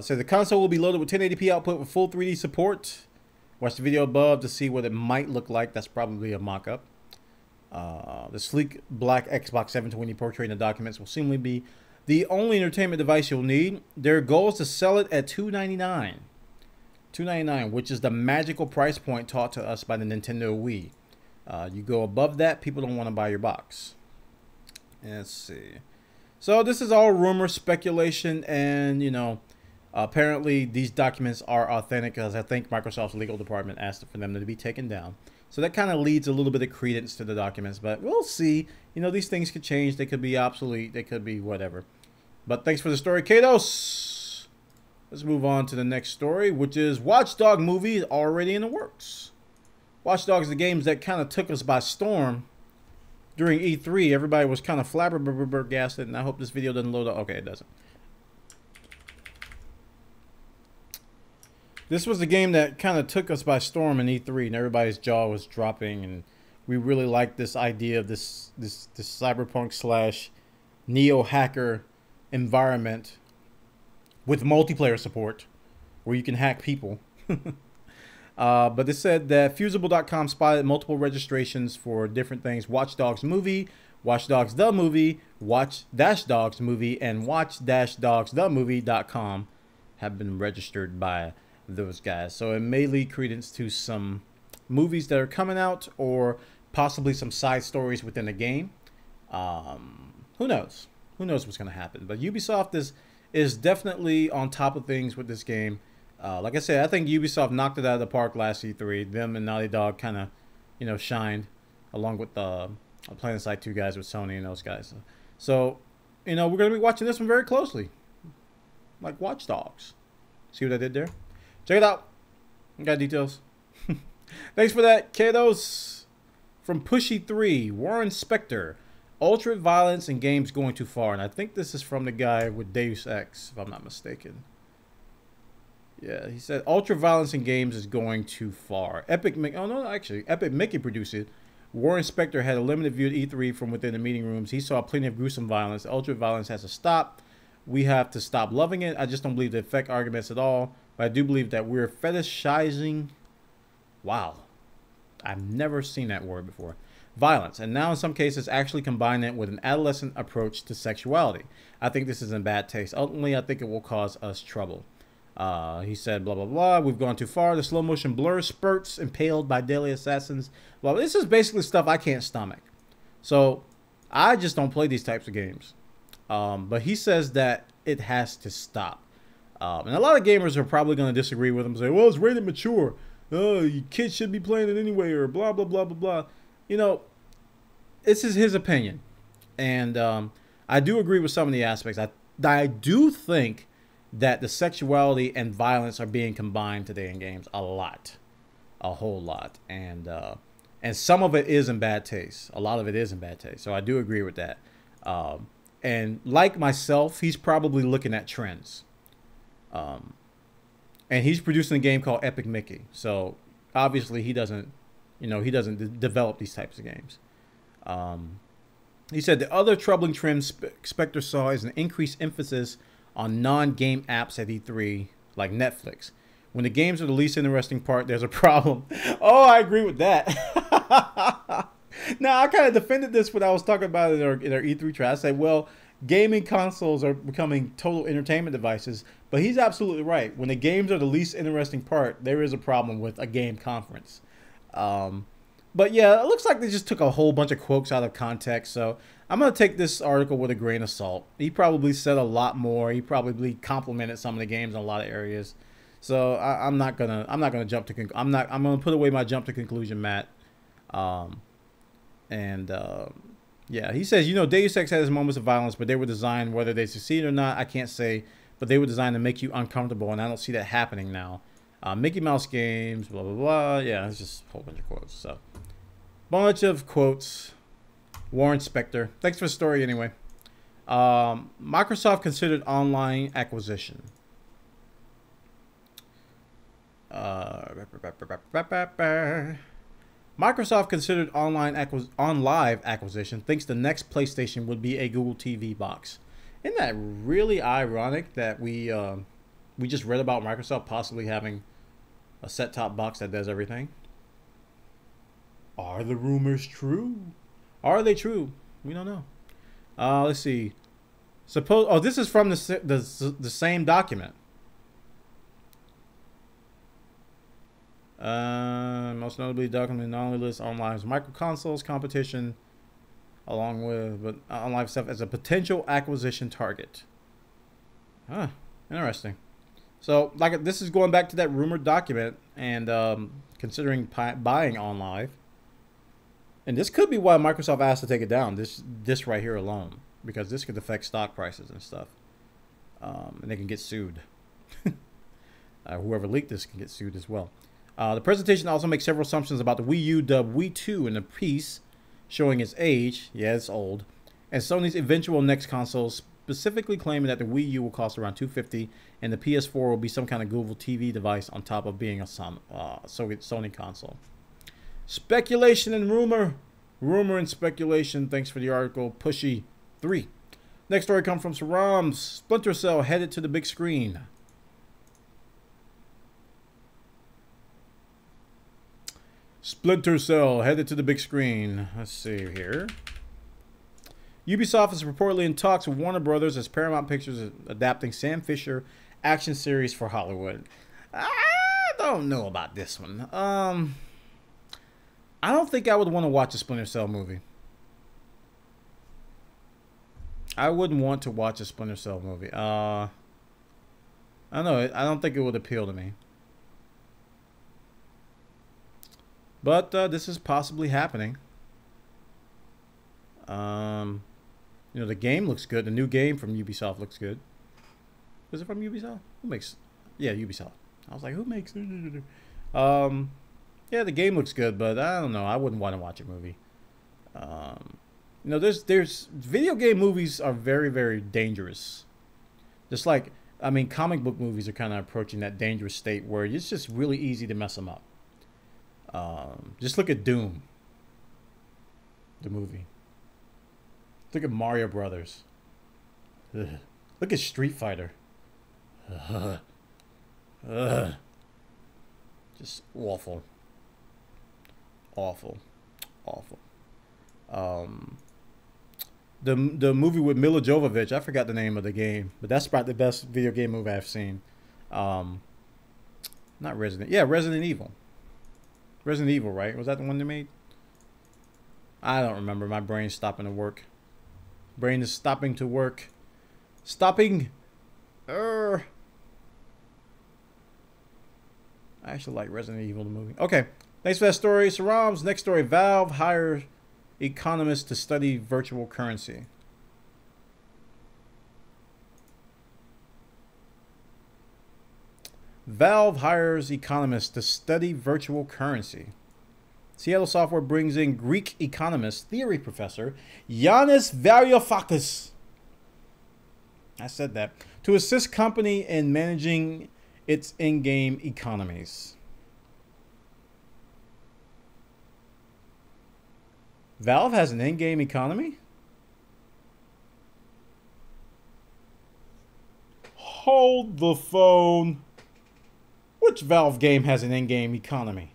So the console will be loaded with 1080p output with full 3D support. Watch the video above to see what it might look like. That's probably a mock-up. The sleek black Xbox 720 portrait in the documents will seemingly be the only entertainment device you'll need. Their goal is to sell it at $299. $299, which is the magical price point taught to us by the Nintendo Wii. You go above that, people don't want to buy your box. Let's see. So this is all rumor, speculation, and, you know, apparently these documents are authentic, because I think Microsoft's legal department asked for them to be taken down. So that kind of leads a little bit of credence to the documents, but we'll see. You know, these things could change. They could be obsolete. They could be whatever. But thanks for the story, Kados. Let's move on to the next story, which is Watch Dogs movie is already in the works. Watch Dogs, the games that kind of took us by storm during E3. Everybody was kind of flabbergasted, and I hope this video doesn't load up. Okay, it doesn't. This was the game that kind of took us by storm in E3, and everybody's jaw was dropping, and we really liked this idea of this cyberpunk / neo-hacker environment with multiplayer support where you can hack people. But it said that Fusible.com spotted multiple registrations for different things. Watch Dogs movie, Watch Dogs the movie, Watch-Dogs movie, and Watch-Dogs-the-movie.com have been registered by those guys. So it may lead credence to some movies that are coming out, or possibly some side stories within the game. Who knows? Who knows what's going to happen? But Ubisoft is definitely on top of things with this game. Like I said, I think Ubisoft knocked it out of the park last E3. Them and Naughty Dog kind of, you know, shined, along with the PlanetSide 2 guys with Sony and those guys. So, you know, we're going to be watching this one very closely. Like Watch Dogs. See what I did there? Check it out. I got details. Thanks for that, Kados. From Pushy3, Warren Spector. Ultra violence in games going too far. And I think this is from the guy with Deus Ex, if I'm not mistaken. Yeah, he said ultra violence in games is going too far. Epic Mickey produced it. Warren Spector had a limited view at E3 from within the meeting rooms. He saw plenty of gruesome violence. Ultra violence has to stop. We have to stop loving it. I just don't believe the effect arguments at all. But I do believe that we're fetishizing. Wow. I've never seen that word before. Violence, and now in some cases actually combine it with an adolescent approach to sexuality. I think this is in bad taste. Ultimately, I think it will cause us trouble. He said, blah, blah, blah. We've gone too far. The slow motion blur spurts impaled by daily assassins. Well, this is basically stuff I can't stomach. So I just don't play these types of games. But he says that it has to stop. And a lot of gamers are probably going to disagree with him and say, well, it's rated mature. Kids should be playing it anyway, or blah, blah, blah, blah, blah. You know, this is his opinion. And I do agree with some of the aspects. I do think that the sexuality and violence are being combined today in games a lot. A whole lot. And some of it is in bad taste. A lot of it is in bad taste. So I do agree with that. And like myself, he's probably looking at trends. And he's producing a game called Epic Mickey. So obviously he doesn't, develop these types of games. He said the other troubling trend Spectre saw is an increased emphasis on non-game apps at E3, like Netflix. When the games are the least interesting part, there's a problem. Oh, I agree with that. Now, I kind of defended this when I was talking about it in our E3 trial. I said, well, gaming consoles are becoming total entertainment devices. But he's absolutely right. When the games are the least interesting part, there is a problem with a game conference. But yeah, it looks like they just took a whole bunch of quotes out of context. So I'm going to take this article with a grain of salt. He probably said a lot more. He probably complimented some of the games in a lot of areas. So I'm not gonna jump to I'm gonna put away my jump to conclusion mat. Yeah, he says, Deus Ex has moments of violence, but they were designed, whether they succeed or not, I can't say, but they were designed to make you uncomfortable, and I don't see that happening now. Mickey Mouse games, blah, blah, blah. Yeah, it's just a whole bunch of quotes. So, bunch of quotes. Warren Spector. Thanks for the story anyway. Microsoft considered online acquisition. Microsoft considered on-live acquisition, thinks the next PlayStation would be a Google TV box. Isn't that really ironic that we just read about Microsoft possibly having a set-top box that does everything? Are the rumors true? Are they true? We don't know. Let's see. This is from the same document. Most notably, document not only lists online micro consoles competition, along with online stuff as a potential acquisition target. Huh, interesting. So, this is going back to that rumored document and considering buying online. And this could be why Microsoft asked to take it down. This right here alone, because this could affect stock prices and stuff, and they can get sued. Whoever leaked this can get sued as well. The presentation also makes several assumptions about the Wii U dubbed Wii 2 in the piece, showing its age, yeah, it's old, and Sony's eventual next console, specifically claiming that the Wii U will cost around $250 and the PS4 will be some kind of Google TV device on top of being a Sony console. Speculation and rumor. Rumor and speculation. Thanks for the article. Pushy 3. Next story comes from Sarams. Splinter Cell headed to the big screen. Splinter Cell headed to the big screen. Let's see here. Ubisoft is reportedly in talks with Warner Brothers as Paramount Pictures is adapting Sam Fisher action series for Hollywood. I don't know about this one. I don't think I would want to watch a Splinter Cell movie. I wouldn't want to watch a Splinter Cell movie. I don't know. I don't think it would appeal to me. But this is possibly happening. The game looks good. The new game from Ubisoft looks good. Is it from Ubisoft? Who makes? Yeah, Ubisoft. I was like, who makes? Yeah, the game looks good, but I don't know. I wouldn't want to watch a movie. There's video game movies are very, very dangerous. Just like, comic book movies are kind of approaching that dangerous state where it's just really easy to mess them up. Just look at Doom, the movie. Look at Mario Brothers. Ugh. Look at Street Fighter. Just awful. Awful. Awful. The movie with Mila Jovovich, I forgot the name of the game, but that's probably the best video game movie I've seen. Not Resident Evil. Resident Evil, right? Was that the one they made? I don't remember. My brain's stopping to work. Brain is stopping to work. Stopping. I actually like Resident Evil, the movie. Okay. Thanks for that story, Sarams. Next story. Valve hires economists to study virtual currency. Valve hires economists to study virtual currency. Seattle Software brings in Greek economist, theory professor, Yanis Varoufakis. I said that. To assist company in managing its in-game economies. Valve has an in-game economy? Hold the phone. Which Valve game has an in-game economy?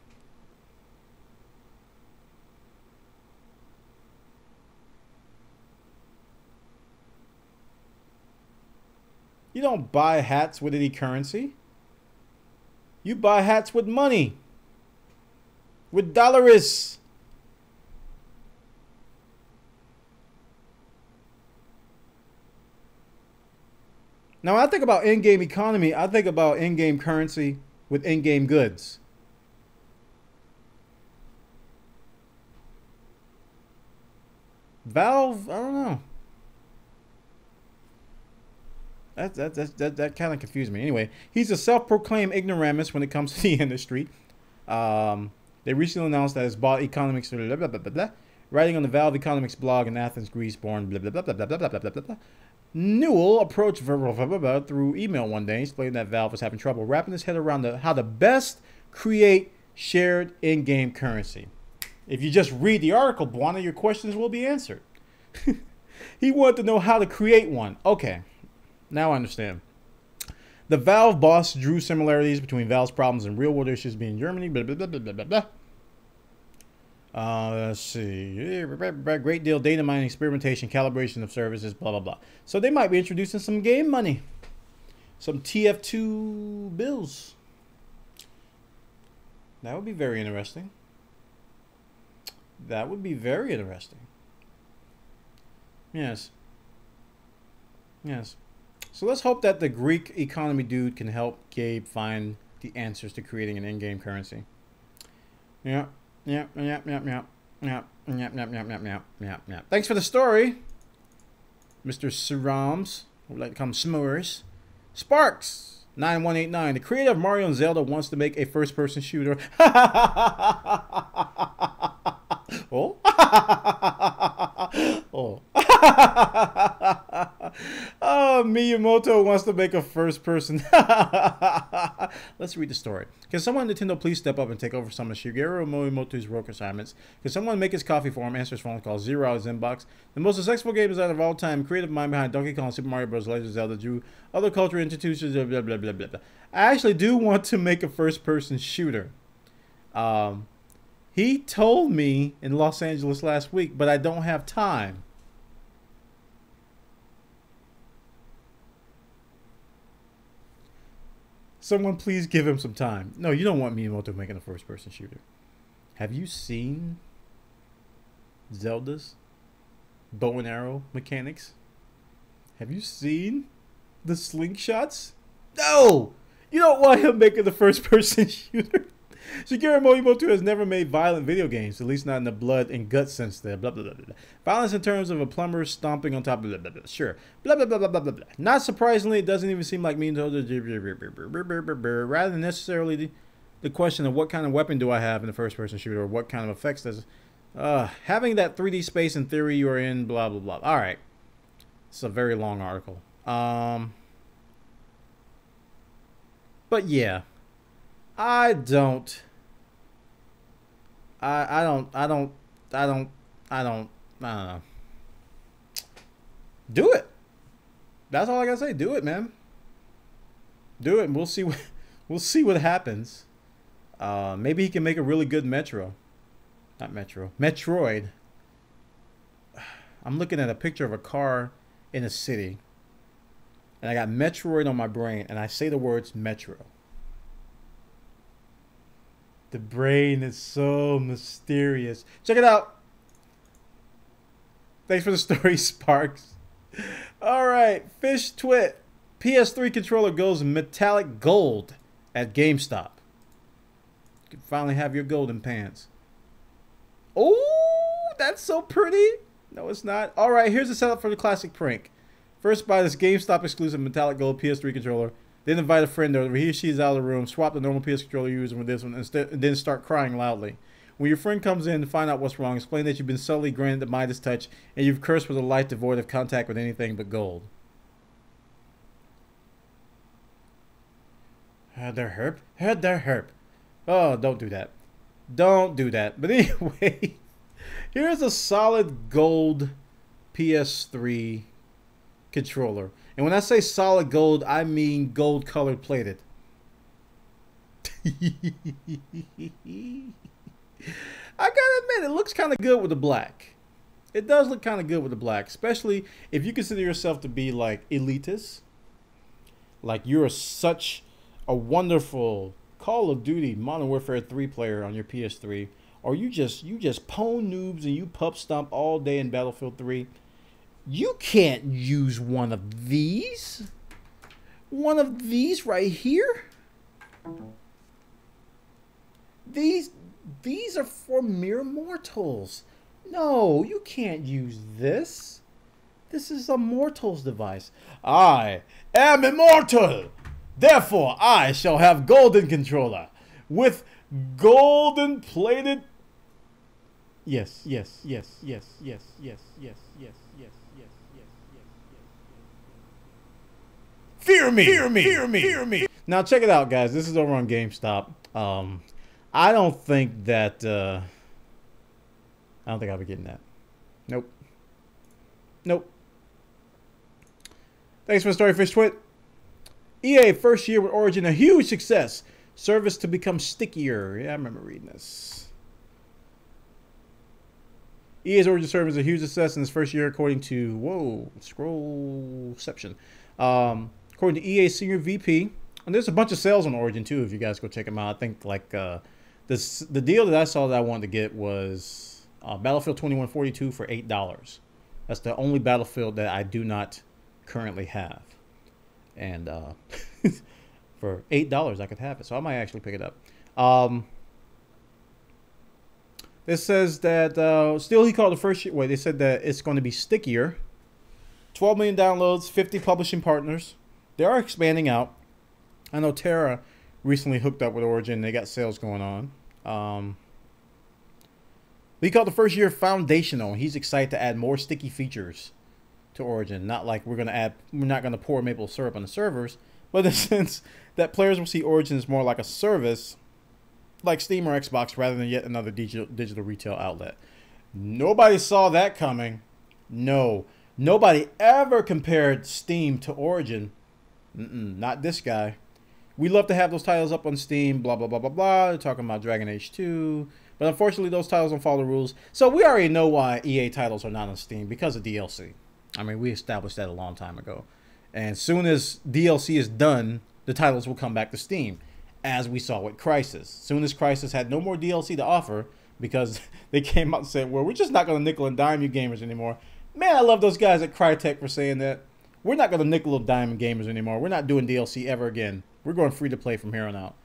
You don't buy hats with any currency. You buy hats with money. With dollars. Now, when I think about in-game economy, I think about in-game currency with in-game goods. Valve, I don't know. That kind of confused me. Anyway, he's a self-proclaimed ignoramus when it comes to the industry. They recently announced that it's bought economics, blah, blah, blah, blah, blah, writing on the Valve Economics blog in Athens, Greece, born, blah, blah, blah, blah, blah, blah, blah, blah, blah. Newell approached through email one day, explaining that Valve was having trouble wrapping his head around how to best create shared in-game currency. If you just read the article, Bwana, your questions will be answered. He wanted to know how to create one. Okay, now I understand. The Valve boss drew similarities between Valve's problems and real-world issues being Germany, blah, blah, blah, blah, blah, blah. Let's see. Great deal data mining, experimentation, calibration of services, blah, blah, blah. So they might be introducing some game money. Some TF2 bills. That would be very interesting. That would be very interesting. Yes. Yes. So let's hope that the Greek economy dude can help Gabe find the answers to creating an in-game currency. Yeah. Yep. Thanks for the story, Mr. Sarams. Would like to come Smurrs. Sparks 9189. The creator of Mario and Zelda wants to make a first-person shooter. Oh. Oh. Oh, Miyamoto wants to make a first-person. Let's read the story. Can someone Nintendo please step up and take over some of Shigeru Miyamoto's work assignments? Can someone make his coffee for him? Answer his phone call. Zero out of his inbox. The most successful game designer of all time. Creative mind behind Donkey Kong, Super Mario Bros. Legend of Zelda, drew other cultural institutions. Blah, blah, blah, blah, blah. I actually do want to make a first-person shooter. He told me in Los Angeles last week, but I don't have time. Someone please give him some time. No, you don't want Miyamoto making a first-person shooter. Have you seen Zelda's bow and arrow mechanics? Have you seen the slingshots? No! You don't want him making the first-person shooter. Shigeru Miyamoto has never made violent video games, at least not in the blood and gut sense there. Blah, blah, blah, blah. Violence in terms of a plumber stomping on top of blah, blah, blah. Sure. Blah, blah, blah, blah, blah, blah. Not surprisingly, it doesn't even seem like Miyamoto. Rather than necessarily the question of what kind of weapon do I have in the first-person shooter, or what kind of effects does having that 3D space in theory you are in, blah, blah, blah. All right. It's a very long article. But yeah. I don't know. Do it. That's all I gotta say. Do it, man. Do it, and we'll see what happens. Maybe he can make a really good Metro. Not Metro. Metroid. I'm looking at a picture of a car in a city. And I got Metroid on my brain. And I say the words Metro. The brain is so mysterious. Check it out. Thanks for the story, Sparks. All right. Fish Twit. PS3 controller goes metallic gold at GameStop. You can finally have your golden pants. Oh, that's so pretty. No, it's not. All right, here's the setup for the classic prank. First, buy this GameStop exclusive metallic gold PS3 controller. Then invite a friend over. He or she is out of the room. Swap the normal PS controller you're using with this one, and then start crying loudly. When your friend comes in to find out what's wrong, explain that you've been subtly granted the Midas touch and you've cursed with a life devoid of contact with anything but gold. Heard their herp. Oh, don't do that. Don't do that. But anyway, here's a solid gold PS3 controller. And when I say solid gold, I mean gold colored plated. I gotta admit, it looks kind of good with the black. It does look kind of good with the black, especially if you consider yourself to be like elitist. Like you're such a wonderful Call of Duty Modern Warfare 3 player on your PS3, or you just pwn noobs and you pup stomp all day in Battlefield 3. You can't use one of these. One of these right here. These are for mere mortals. No, you can't use this. This is a mortal's device. I am immortal. Therefore, I shall have golden controller with golden plated. Yes. Fear me. Now check it out, guys. This is over on GameStop. I don't think that. I don't think I'll be getting that. Nope. Thanks for the story, Fish Twit. EA first year with Origin, a huge success. Service to become stickier. Yeah, I remember reading this. EA's Origin service is a huge success in its first year, according to Scrollception. According to EA Senior VP, and there's a bunch of sales on Origin too. If you guys go check them out, I think like the deal that I saw that I wanted to get was Battlefield 2142 for $8. That's the only Battlefield that I do not currently have. And for $8 I could have it, so I might actually pick it up. This says that still he called the first year. Wait, they said that it's going to be stickier. 12 million downloads, 50 publishing partners. They are expanding out. I know TERA recently hooked up with Origin. They got sales going on. He called the first year foundational. He's excited to add more sticky features to Origin. Not like we're not gonna pour maple syrup on the servers, but in the sense that players will see Origin as more like a service, like Steam or Xbox, rather than yet another digital retail outlet. Nobody saw that coming. No, nobody ever compared Steam to Origin. Not this guy. We love to have those titles up on Steam. Blah blah blah blah blah. They're talking about Dragon Age 2. But unfortunately, those titles don't follow the rules. So we already know why EA titles are not on Steam, because of DLC. I mean, we established that a long time ago. And soon as DLC is done, the titles will come back to Steam, as we saw with Crysis. Soon as Crysis had no more DLC to offer, because they came out and said, well, we're just not going to nickel and dime you gamers anymore. Man, I love those guys at Crytek for saying that. We're not going to nickel and dime gamers anymore. We're not doing DLC ever again. We're going free to play from here on out.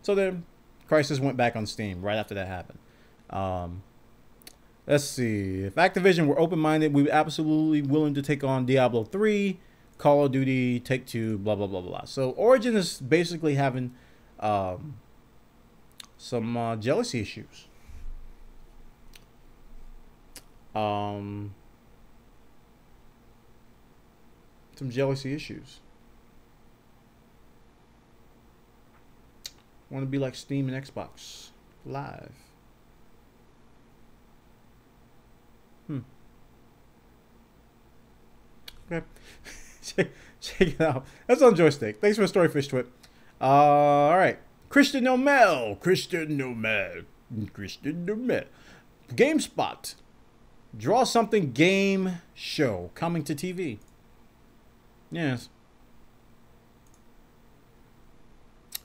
So then Crysis went back on Steam right after that happened. Let's see. If Activision were open-minded, we would absolutely willing to take on Diablo 3, Call of Duty, Take-Two, blah, blah, blah, blah. So Origin is basically having some jealousy issues. Some jealousy issues. Want to be like Steam and Xbox Live. Okay. check it out. That's on Joystick. Thanks for the story, Fish Twit. All right. Christian Nomel. Christian Dumit. GameSpot. Draw Something Game Show coming to TV. Yes.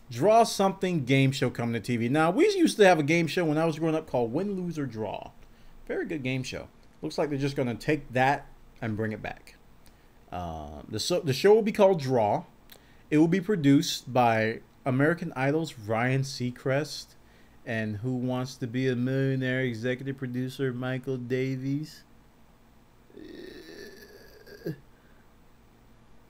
Draw Something Game Show coming to TV. Now, we used to have a game show when I was growing up called Win, Lose, or Draw. Very good game show. Looks like they're just going to take that and bring it back. The show will be called Draw. It will be produced by American Idol's Ryan Seacrest and Who Wants to Be a Millionaire executive producer Michael Davies.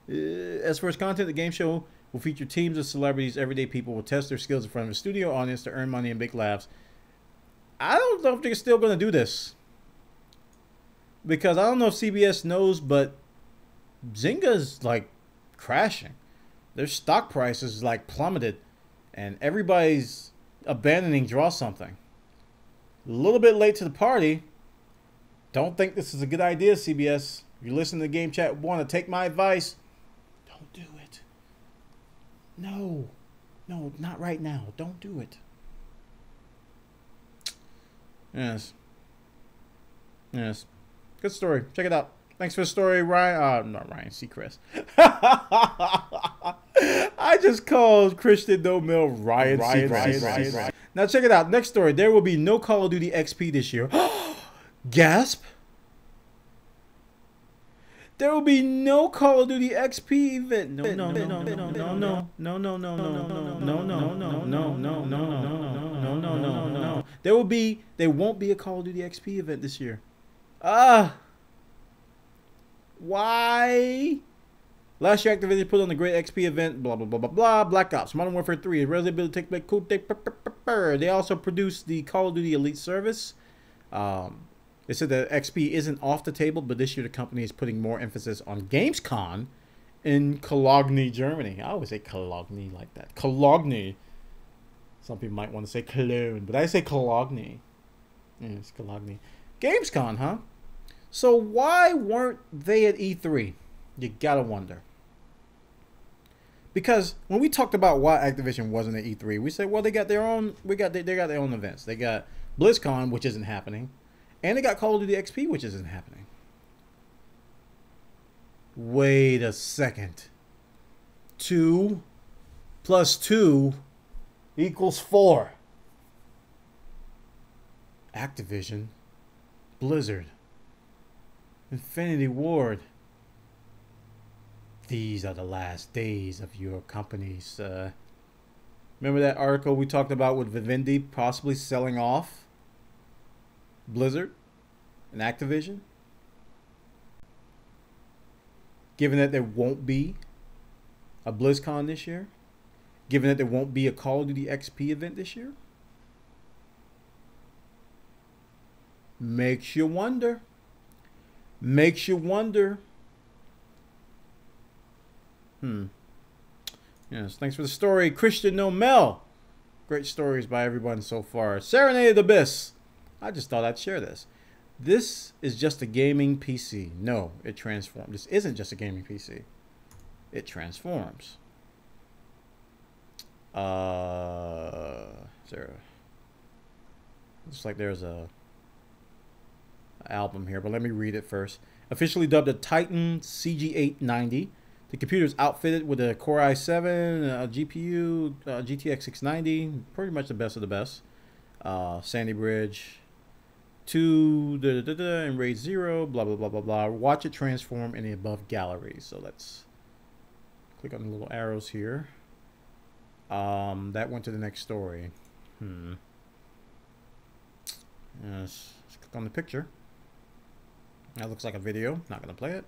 As for its content, the game show will feature teams of celebrities. Everyday people will test their skills in front of a studio audience to earn money and big laughs. I don't know if they're still going to do this, because I don't know if CBS knows, but Zynga's like crashing. Their stock price is like plummeted, and everybody's abandoning Draw Something. A little bit late to the party. Don't think this is a good idea, CBS. If you listen to the Game Chat, want to take my advice, don't do it. No, not right now. Don't do it. Yes. Good story. Check it out. Thanks for the story, Ryan. Not Ryan Seacrest. I just called Christian No-Mill Ryan Seacrest. Now check it out. Next story. There will be no Call of Duty XP this year. Gasp. There will be no Call of Duty XP event. No. There won't be a Call of Duty XP event this year. Why? Last year, Activision put on the Great XP event, blah, blah, blah, blah, blah. Black Ops, Modern Warfare 3, Resident Evil, Take Back, Cool, They also produced the Call of Duty Elite Service. They said that XP isn't off the table, but this year the company is putting more emphasis on Gamescom in Cologne, Germany. I always say Cologne like that. Cologne. Some people might want to say Cologne, but I say Cologne. Yeah, it's Cologne. Gamescom, huh? So why weren't they at E3? You gotta wonder. Because when we talked about why Activision wasn't at E3, we said, well, they got their own. They got their own events. They got BlizzCon, which isn't happening, and they got Call of Duty XP, which isn't happening. Wait a second. 2 + 2 = 4. Activision, Blizzard, Infinity Ward. These are the last days of your companies. Remember that article we talked about with Vivendi possibly selling off Blizzard and Activision? Given that there won't be a BlizzCon this year? Given that there won't be a Call of Duty XP event this year? Makes you wonder. Makes you wonder. Yes, thanks for the story, Christian No-Mel. Great stories by everyone so far. Serenade Abyss. I just thought I'd share this. This is just a gaming PC. No, it transforms. This isn't just a gaming PC. It transforms. Looks like there's a album here, but let me read it first. Officially dubbed a Titan CG890. The computer is outfitted with a Core i7 GPU, GTX 690, pretty much the best of the best. Sandy Bridge 2, and RAID 0, blah, blah, blah, blah, blah. Watch it transform in the above gallery. So let's click on the little arrows here. That went to the next story. Yes, let's click on the picture. That looks like a video. Not going to play it.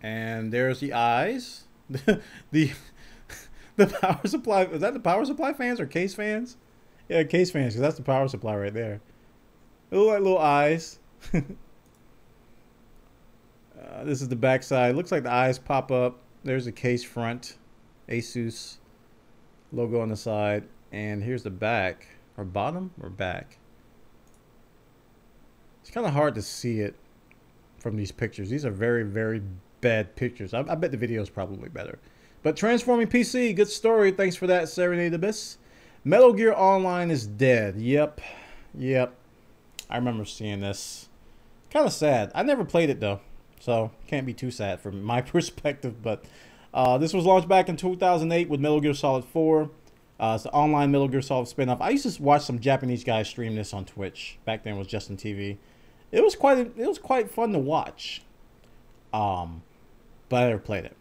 And there's the eyes. the power supply. Is that the power supply fans or case fans? Yeah, case fans, because that's the power supply right there. They look like little eyes. This is the back side. Looks like the eyes pop up. There's the case front. Asus logo on the side. And here's the back. Or bottom or back. It's kind of hard to see it from these pictures. These are very, very bad pictures. I bet the video is probably better. But transforming PC, good story. Thanks for that, Serenade Abyss. Metal Gear Online is dead. Yep. I remember seeing this. Kind of sad. I never played it though, so can't be too sad from my perspective. But this was launched back in 2008 with Metal Gear Solid 4. It's the online Metal Gear Solid spinoff. I used to watch some Japanese guys stream this on Twitch. Back then it was Justin TV. It was quite fun to watch. But I never played it.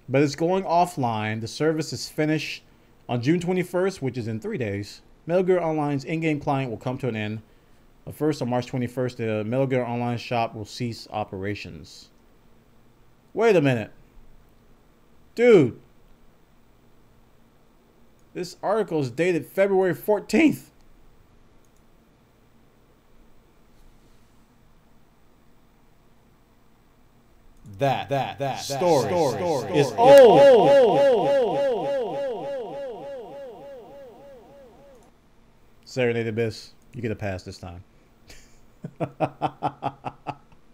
But it's going offline. The service is finished on June 21st, which is in 3 days. Metal Gear Online's in-game client will come to an end. But first, on March 21st, the Metal Gear Online shop will cease operations. Wait a minute. Dude. This article is dated February 14th. That story is old. Serenade Abyss, you get a pass this time.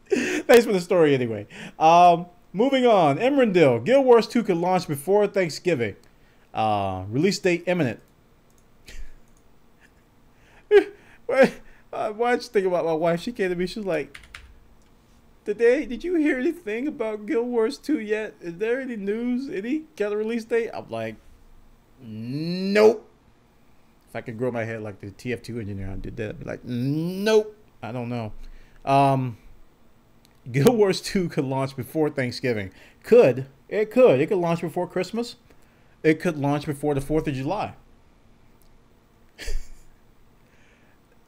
Thanks for the story anyway. Moving on. Emrandil. Guild Wars 2 could launch before Thanksgiving. Release date imminent. Why did you think about my wife? She came to me. She was like, did you hear anything about Guild Wars 2 yet? Is there any news? Any kind of release date? I'm like, nope. If I could grow my head like the TF2 engineer, I did that. I'd be like, nope. I don't know. Guild Wars 2 could launch before Thanksgiving. It could launch before Christmas. It could launch before the 4th of July.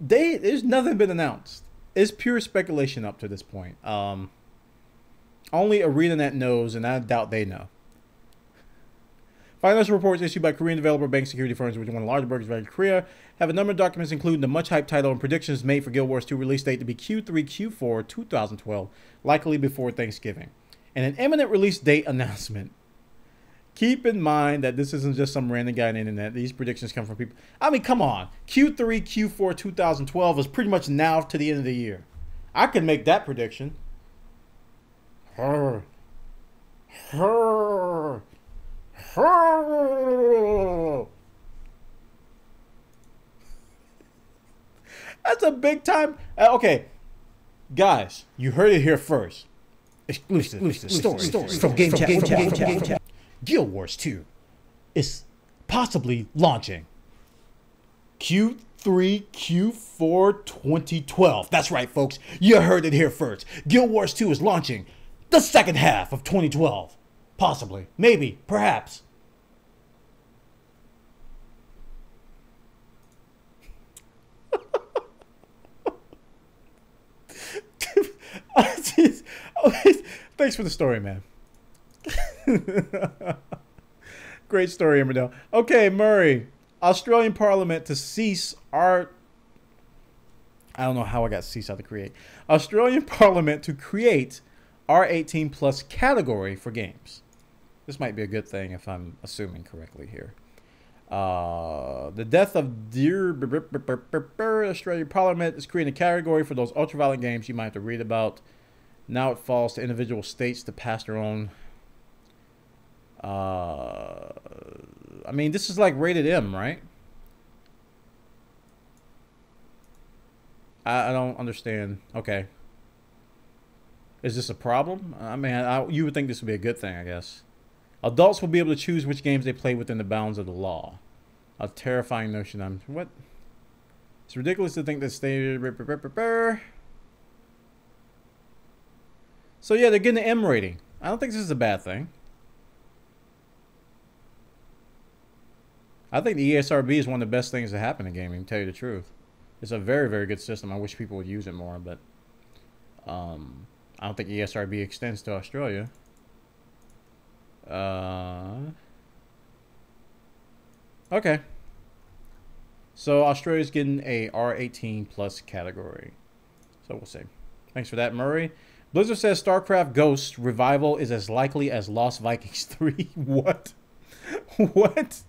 There's nothing been announced. It's pure speculation up to this point. Only ArenaNet knows, and I doubt they know. Financial reports issued by Korean developer bank security firms, which are one of the largest brokers in Korea, have a number of documents including the much-hyped title and predictions made for Guild Wars 2 release date to be Q3, Q4 2012, likely before Thanksgiving. And an imminent release date announcement. Keep in mind that this isn't just some random guy on the internet. These predictions come from people. I mean, come on. Q3, Q4 2012 is pretty much now to the end of the year. I could make that prediction. That's a big time. Okay, guys, you heard it here first. Exclusive story from GameChat. Guild Wars 2 is possibly launching Q3, Q4 2012. That's right, folks. You heard it here first. Guild Wars 2 is launching the second half of 2012. Possibly. Maybe. Perhaps. Thanks for the story, man. Great story, Emmerdale. Okay, Murray. Australian Parliament to cease art. I don't know how I got cease out to create. Australian Parliament to create R18 plus category for games. This might be a good thing if I'm assuming correctly here. The death of Australian Parliament is creating a category for those ultraviolet games you might have to read about. Now it falls to individual states to pass their own. I mean, this is like rated M, right? I don't understand. Okay. Is this a problem? I mean, you would think this would be a good thing, I guess. Adults will be able to choose which games they play within the bounds of the law. A terrifying notion. What? It's ridiculous to think that So yeah, they're getting an M rating. I don't think this is a bad thing. I think the ESRB is one of the best things that happen in gaming, to tell you the truth. It's a very, very good system. I wish people would use it more, but I don't think ESRB extends to Australia. Okay. So Australia's getting a R18 plus category. So we'll see. Thanks for that, Murray. Blizzard says StarCraft Ghost revival is as likely as Lost Vikings 3. What? What?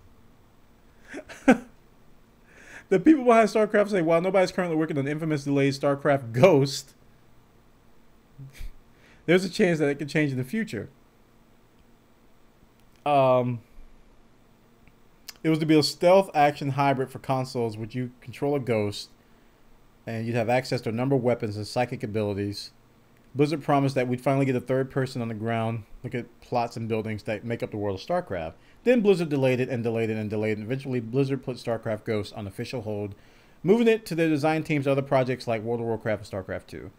The people behind StarCraft say, while nobody's currently working on infamous delayed StarCraft Ghost, there's a chance that it could change in the future. It was to be a stealth action hybrid for consoles, which you control a ghost, and you'd have access to a number of weapons and psychic abilities. Blizzard promised that we'd finally get a third person on the ground, look at plots and buildings that make up the world of StarCraft. Then Blizzard delayed it and delayed it and delayed it, and eventually Blizzard put StarCraft Ghost on official hold, moving it to their design teams to other projects like World of Warcraft and StarCraft 2.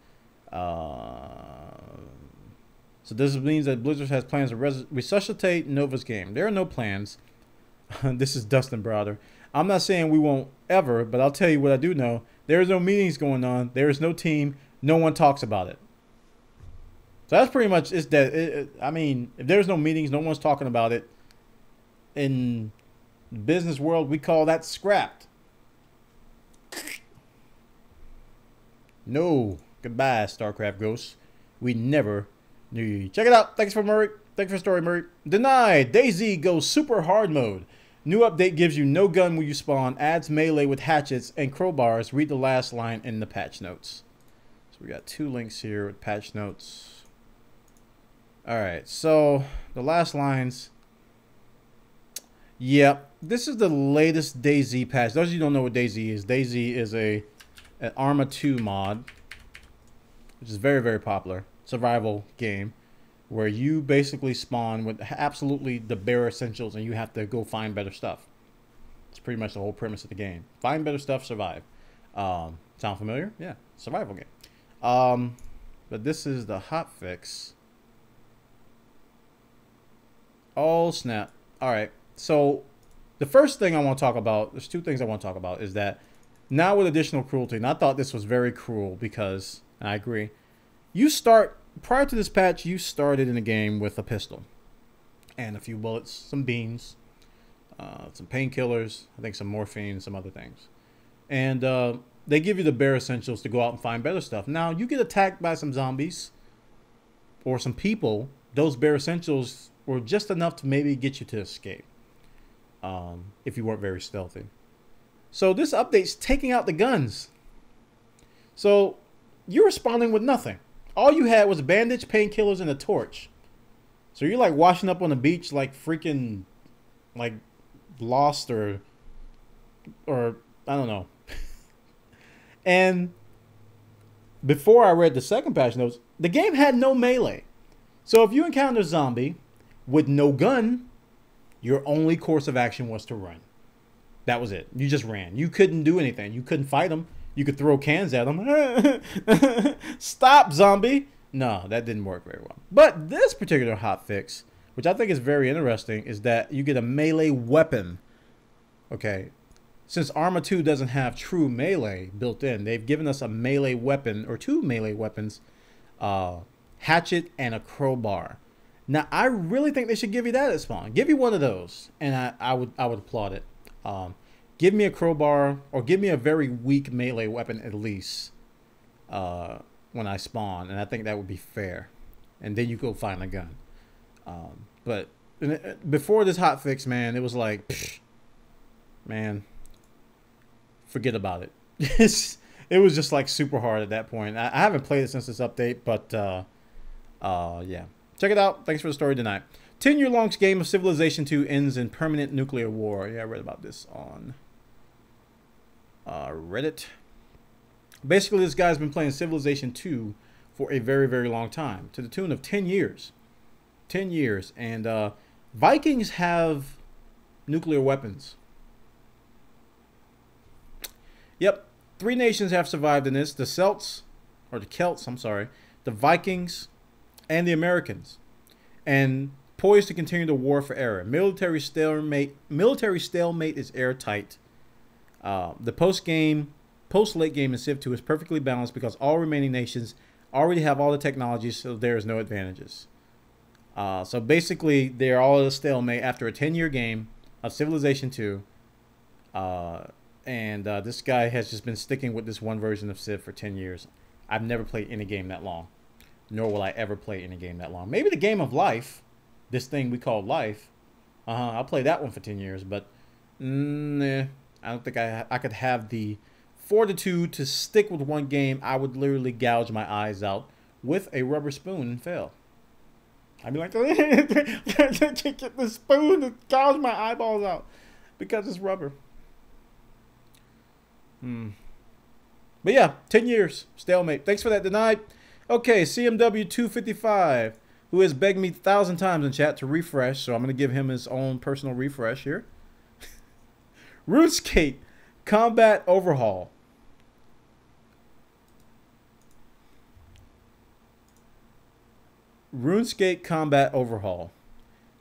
So this means that Blizzard has plans to resuscitate Nova's game. There are no plans. This is Dustin Browder. I'm not saying we won't ever, but I'll tell you what I do know. There is no meetings going on. There is no team. No one talks about it. So that's pretty much it's dead. I mean, if there's no meetings, no one's talking about it. In the business world, we call that scrapped. No. Goodbye, StarCraft Ghosts. We never knew you. Check it out. Thanks for Murray. Thanks for the story, Murray. Denied. DayZ goes super hard mode. New update gives you no gun when you spawn, adds melee with hatchets and crowbars. Read the last line in the patch notes. So we got 2 links here with patch notes. Alright, so the last lines. Yep, this is the latest DayZ patch. Those of you who don't know what DayZ is, DayZ is an Arma 2 mod, which is very, very popular. Survival game where you basically spawn with absolutely the bare essentials and you have to go find better stuff. It's pretty much the whole premise of the game. Find better stuff, survive. Sound familiar? Yeah, survival game. But this is the hotfix. Oh, snap. All right. So the first thing I want to talk about, there's 2 things I want to talk about, is that now with additional cruelty, and I thought this was very cruel because, and I agree, you start, prior to this patch, you started in the game with a pistol and a few bullets, some beans, some painkillers, I think some morphine, some other things. And they give you the bare essentials to go out and find better stuff. Now, you get attacked by some zombies or some people. Those bare essentials were just enough to maybe get you to escape if you weren't very stealthy. So this update's taking out the guns. So you're responding with nothing. All you had was a bandage, painkillers, and a torch. So you're like washing up on the beach like freaking like lost or I don't know. And before I read the second patch notes, the game had no melee. So if you encounter a zombie with no gun, your only course of action was to run. That was it. You just ran. You couldn't do anything. You couldn't fight them. You could throw cans at them. Stop, zombie. No, that didn't work very well. But this particular hotfix, which I think is very interesting, is that you get a melee weapon. Okay. Since Arma 2 doesn't have true melee built in, they've given us a melee weapon, or 2 melee weapons, hatchet and a crowbar. Now, I really think they should give you that at spawn. Give you one of those, and I would applaud it. Give me a crowbar, or give me a very weak melee weapon at least when I spawn, and I think that would be fair. And then you go find a gun. But before this hotfix, man, it was like, psh, man, forget about it. It was just like super hard at that point. I haven't played it since this update, but yeah. Check it out. Thanks for the story tonight. 10-year-long game of Civilization 2 ends in permanent nuclear war. Yeah, I read about this on Reddit. Basically, this guy's been playing Civilization 2 for a very, very long time, to the tune of 10 years. 10 years. And Vikings have nuclear weapons. Yep. 3 nations have survived in this. The Celts, or the Celts, I'm sorry. The Vikings and the Americans. And poised to continue the war for era. Military stalemate is airtight. The post-late game in Civ 2 is perfectly balanced because all remaining nations already have all the technologies, so there is no advantages. So basically, they're all at a stalemate after a 10-year game of Civilization 2. This guy has just been sticking with this one version of Civ for 10 years. I've never played any game that long. Nor will I ever play any game that long. Maybe the game of life, this thing we call life. I'll play that one for 10 years, but nah, I don't think I could have the fortitude to stick with one game. I would literally gouge my eyes out with a rubber spoon and fail. I'd be like, get the spoon to gouge my eyeballs out. Because it's rubber. But yeah, 10 years. Stalemate. Thanks for that, Denied. Okay, CMW255, who has begged me 1,000 times in chat to refresh, so I'm going to give him his own personal refresh here. RuneScape Combat Overhaul. RuneScape Combat Overhaul.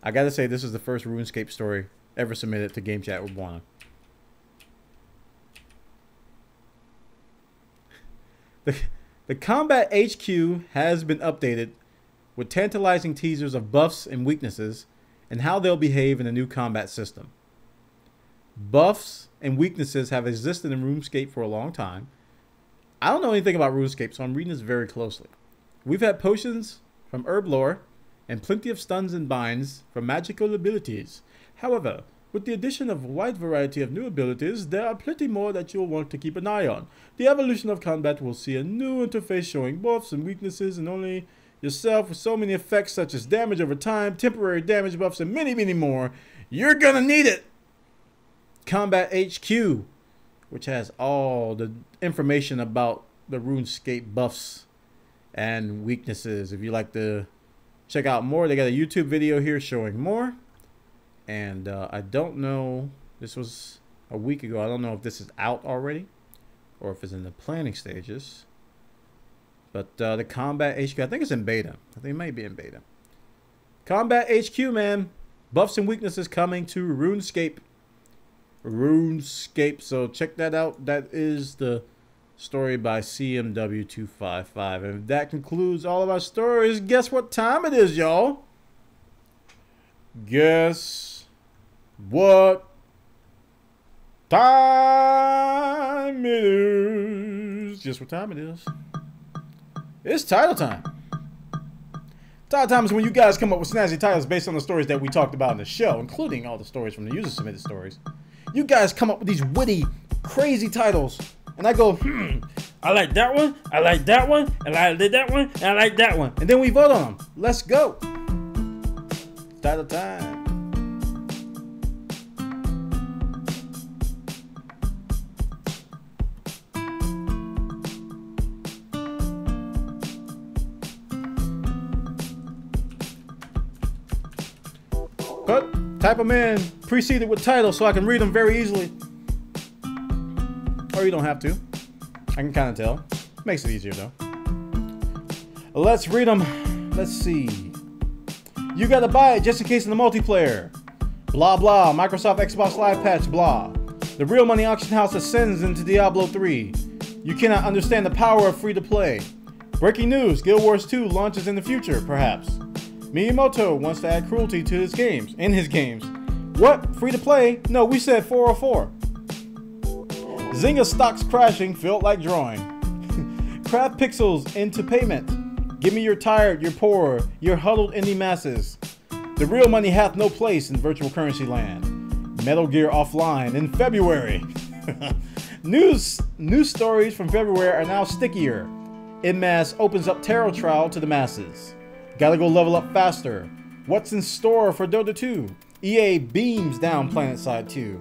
I gotta say, this is the first RuneScape story ever submitted to Game Chat with Bwana. The Combat HQ has been updated with tantalizing teasers of buffs and weaknesses and how they'll behave in the new combat system. Buffs and weaknesses have existed in RuneScape for a long time. I don't know anything about RuneScape, so I'm reading this very closely. We've had potions from herb lore and plenty of stuns and binds from magical abilities. However, with the addition of a wide variety of new abilities, there are plenty more that you'll want to keep an eye on. The evolution of combat will see a new interface showing buffs and weaknesses, and only yourself with so many effects such as damage over time, temporary damage buffs, and many, many more. You're gonna need it! Combat HQ, which has all the information about the RuneScape buffs and weaknesses. If you like to check out more, they got a YouTube video here showing more. And I don't know, this was a week ago. I don't know if this is out already or if it's in the planning stages. But the Combat HQ, I think it's in beta. I think it might be in beta. Combat HQ, man. Buffs and weaknesses coming to RuneScape. RuneScape. So check that out. That is the story by CMW255. And that concludes all of our stories. Guess what time it is, y'all? Guess what time it is? Just what time it is. It's title time. Title time is when you guys come up with snazzy titles based on the stories that we talked about in the show, including all the stories from the user submitted stories. You guys come up with these witty, crazy titles, and I go, I like that one, I like that one, and I did that one, and I like that one. And then we vote on them. Let's go. Title time. But type them in, preceded with titles so I can read them very easily. Or you don't have to. I can kind of tell. Makes it easier though. Let's read them. Let's see. You gotta buy it just in case in the multiplayer. Blah blah. Microsoft Xbox Live patch blah. The real money auction house ascends into Diablo 3. You cannot understand the power of free to play. Breaking news. Guild Wars 2 launches in the future, perhaps. Miyamoto wants to add cruelty to his games. In his games. What? Free to play? No, we said 404. Zynga stocks crashing, felt like drawing. Craft pixels into payment. Give me your tired, your poor, your huddled indie masses. The real money hath no place in virtual currency land. Metal Gear Offline in February. News stories from February are now stickier. Masse opens up TERA trial to the masses. Gotta go level up faster. What's in store for Dota 2? EA beams down PlanetSide 2.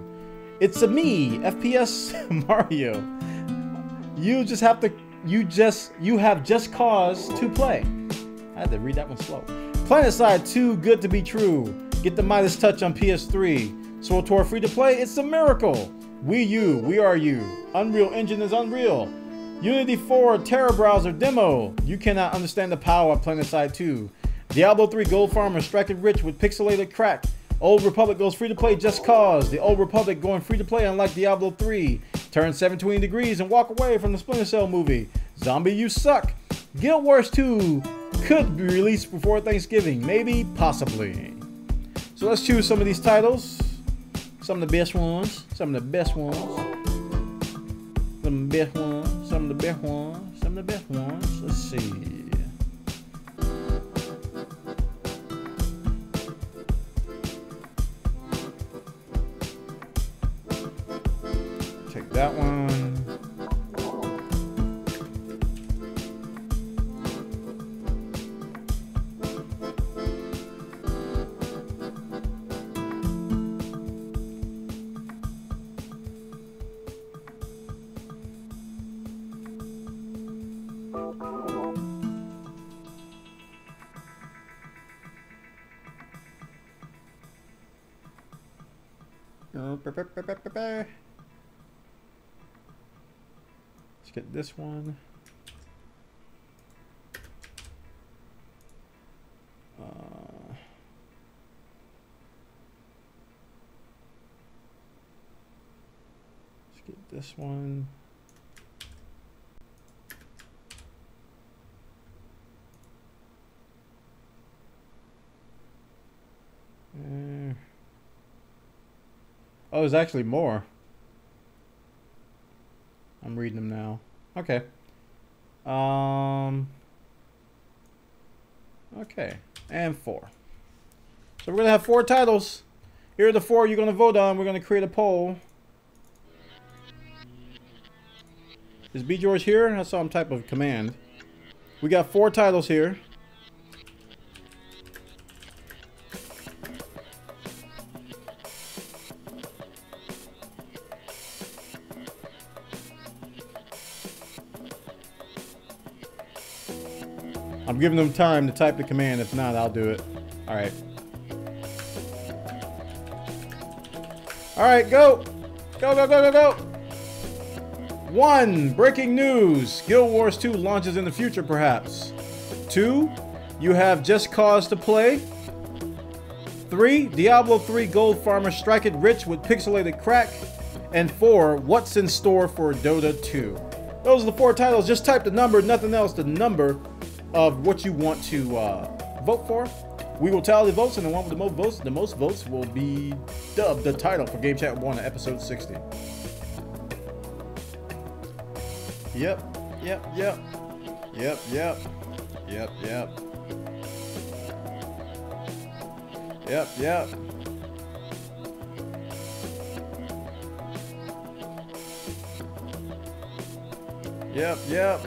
It's a me, FPS Mario. You have just cause to play. I had to read that one slow. PlanetSide 2, good to be true. Get the Midas Touch on PS3. SWTOR free to play, it's a miracle. Wii U, we are you. Unreal Engine is unreal. Unity 4 TERA browser demo. You cannot understand the power of PlanetSide 2. Diablo 3 Gold Farmer striking rich with pixelated crack. Old Republic goes free to play just cause. The Old Republic going free to play unlike Diablo 3. Turn 720 degrees and walk away from the Splinter Cell movie. Zombie, you suck. Guild Wars 2 could be released before Thanksgiving. Maybe, possibly. So let's choose some of these titles. Some of the best ones. Some of the best ones. Some of the best ones. Some of the best ones. Some of the best ones. Let's see. Take that one. Let's get this one. Let's get this one. Oh, there's actually more. I'm reading them now. Okay. Okay. And 4. So we're going to have 4 titles. Here are the 4 you're going to vote on. We're going to create a poll. Is B. George here? I saw him type of command. We got 4 titles here. I'm giving them time to type the command. If not, I'll do it. All right. All right, go. Go, go, go, go, go. 1, breaking news. Guild Wars 2 launches in the future, perhaps. 2, you have Just Cause to play. 3, Diablo 3 Gold Farmer strike it rich with pixelated crack. And 4, what's in store for Dota 2. Those are the 4 titles. Just type the number, nothing else, the number of what you want to vote for. We will tally the votes, and the one with the most votes will be dubbed the title for Game Chat Bwana episode 60. Yep, yep, yep. Yep, yep. Yep, yep. Yep, yep. Yep, yep.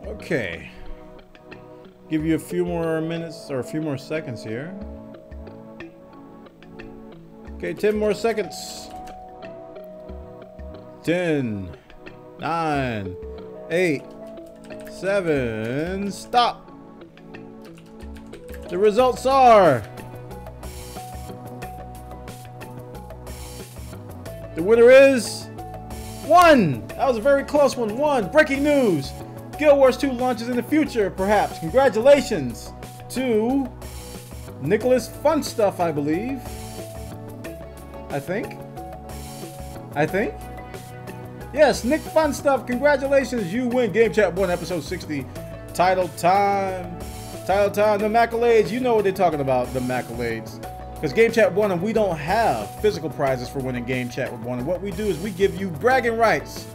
Okay. Give you a few more minutes or a few more seconds here. Okay, 10 more seconds. 10, 9, 8, 7, stop. The results are... the winner is 1. That was a very close one. 1. Breaking news. Guild Wars 2 launches in the future, perhaps. Congratulations to Nicholas Fun Stuff, I believe. I think. Yes, Nick Fun Stuff. Congratulations. You win Game Chat 1 episode 60. Title time. Title time. The accolades. You know what they're talking about. The accolades. Because Game Chat 1, we don't have physical prizes for winning Game Chat with 1. What we do is we give you bragging rights.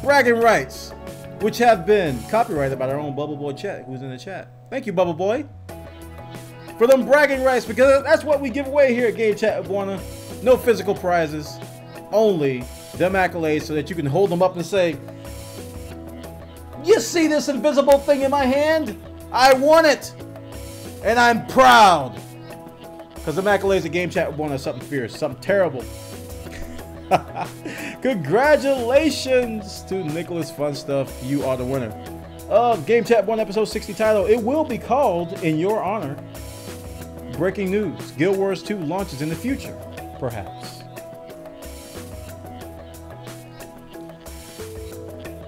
Bragging rights. Which have been copyrighted by our own Bubble Boy Chat, who's in the chat. Thank you, Bubble Boy, for them bragging rights, because that's what we give away here at Game Chat with Bwana. No physical prizes, only them accolades, so that you can hold them up and say, you see this invisible thing in my hand? I won it, and I'm proud. Because them accolades at Game Chat with Bwana is something fierce, something terrible. Congratulations to Nicholas Fun Stuff. You are the winner of Game Chat 1 episode 60 title. It will be called in your honor. Breaking news. Guild Wars 2 launches in the future, perhaps.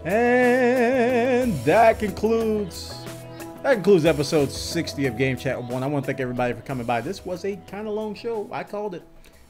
And that concludes episode 60 of Game Chat with Bwana. I want to thank everybody for coming by. This was a kind of long show. I called it.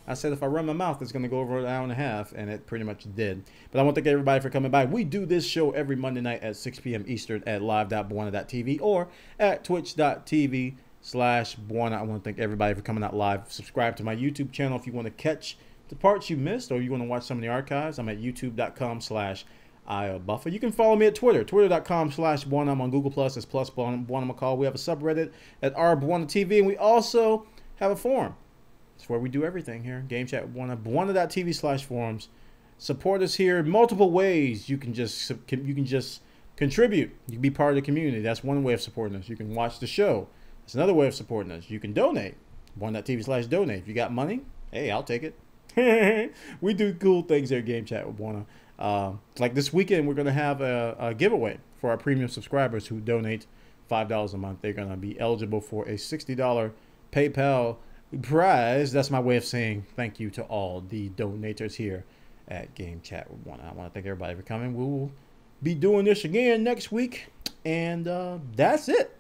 I said if I run my mouth, it's going to go over an hour and a half, and it pretty much did. But I want to thank everybody for coming by. We do this show every Monday night at 6 p.m. Eastern at live.bwana.tv or at twitch.tv/Bwana. I want to thank everybody for coming out live. Subscribe to my YouTube channel if you want to catch the parts you missed or you want to watch some of the archives. I'm at youtube.com/IOBuffer. You can follow me at Twitter, twitter.com/Bwana. I'm on Google+, it's plus Bwana McCall. We have a subreddit at r_Bwana.tv, and we also have a forum. It's where we do everything here. Game Chat with Bwana. Bwana.tv/forums. Support us here in multiple ways. You can just contribute. You can be part of the community. That's one way of supporting us. You can watch the show. That's another way of supporting us. You can donate. Bwana.tv/donate. If you got money, Hey, I'll take it. We do cool things here at Game Chat with Bwana. Like this weekend, we're going to have a giveaway for our premium subscribers who donate $5 a month. They're going to be eligible for a $60 PayPal prize. That's my way of saying thank you to all the donators here at Game Chat with Bwana. I want to thank everybody for coming. We will be doing this again next week. And that's it.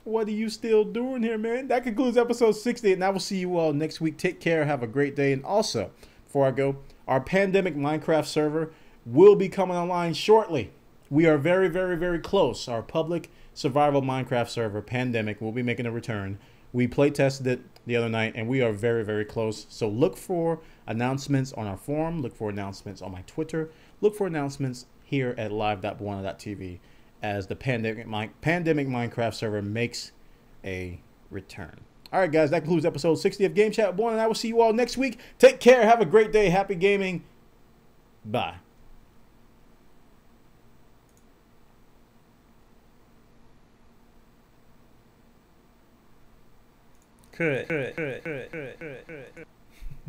What are you still doing here, man? That concludes episode 60, and I will see you all next week. Take care. Have a great day. And also, before I go, our pandemic Minecraft server will be coming online shortly. We are very, very, very close. Our public survival Minecraft server, Pandemic, will be making a return. We play tested it the other night, and we are very, very close. So look for announcements on our forum. Look for announcements on my Twitter. Look for announcements here at live.bwana.tv as the pandemic Minecraft server makes a return. All right, guys, that concludes episode 60 of Game Chat with Bwana, and I will see you all next week. Take care. Have a great day. Happy gaming. Bye. Good.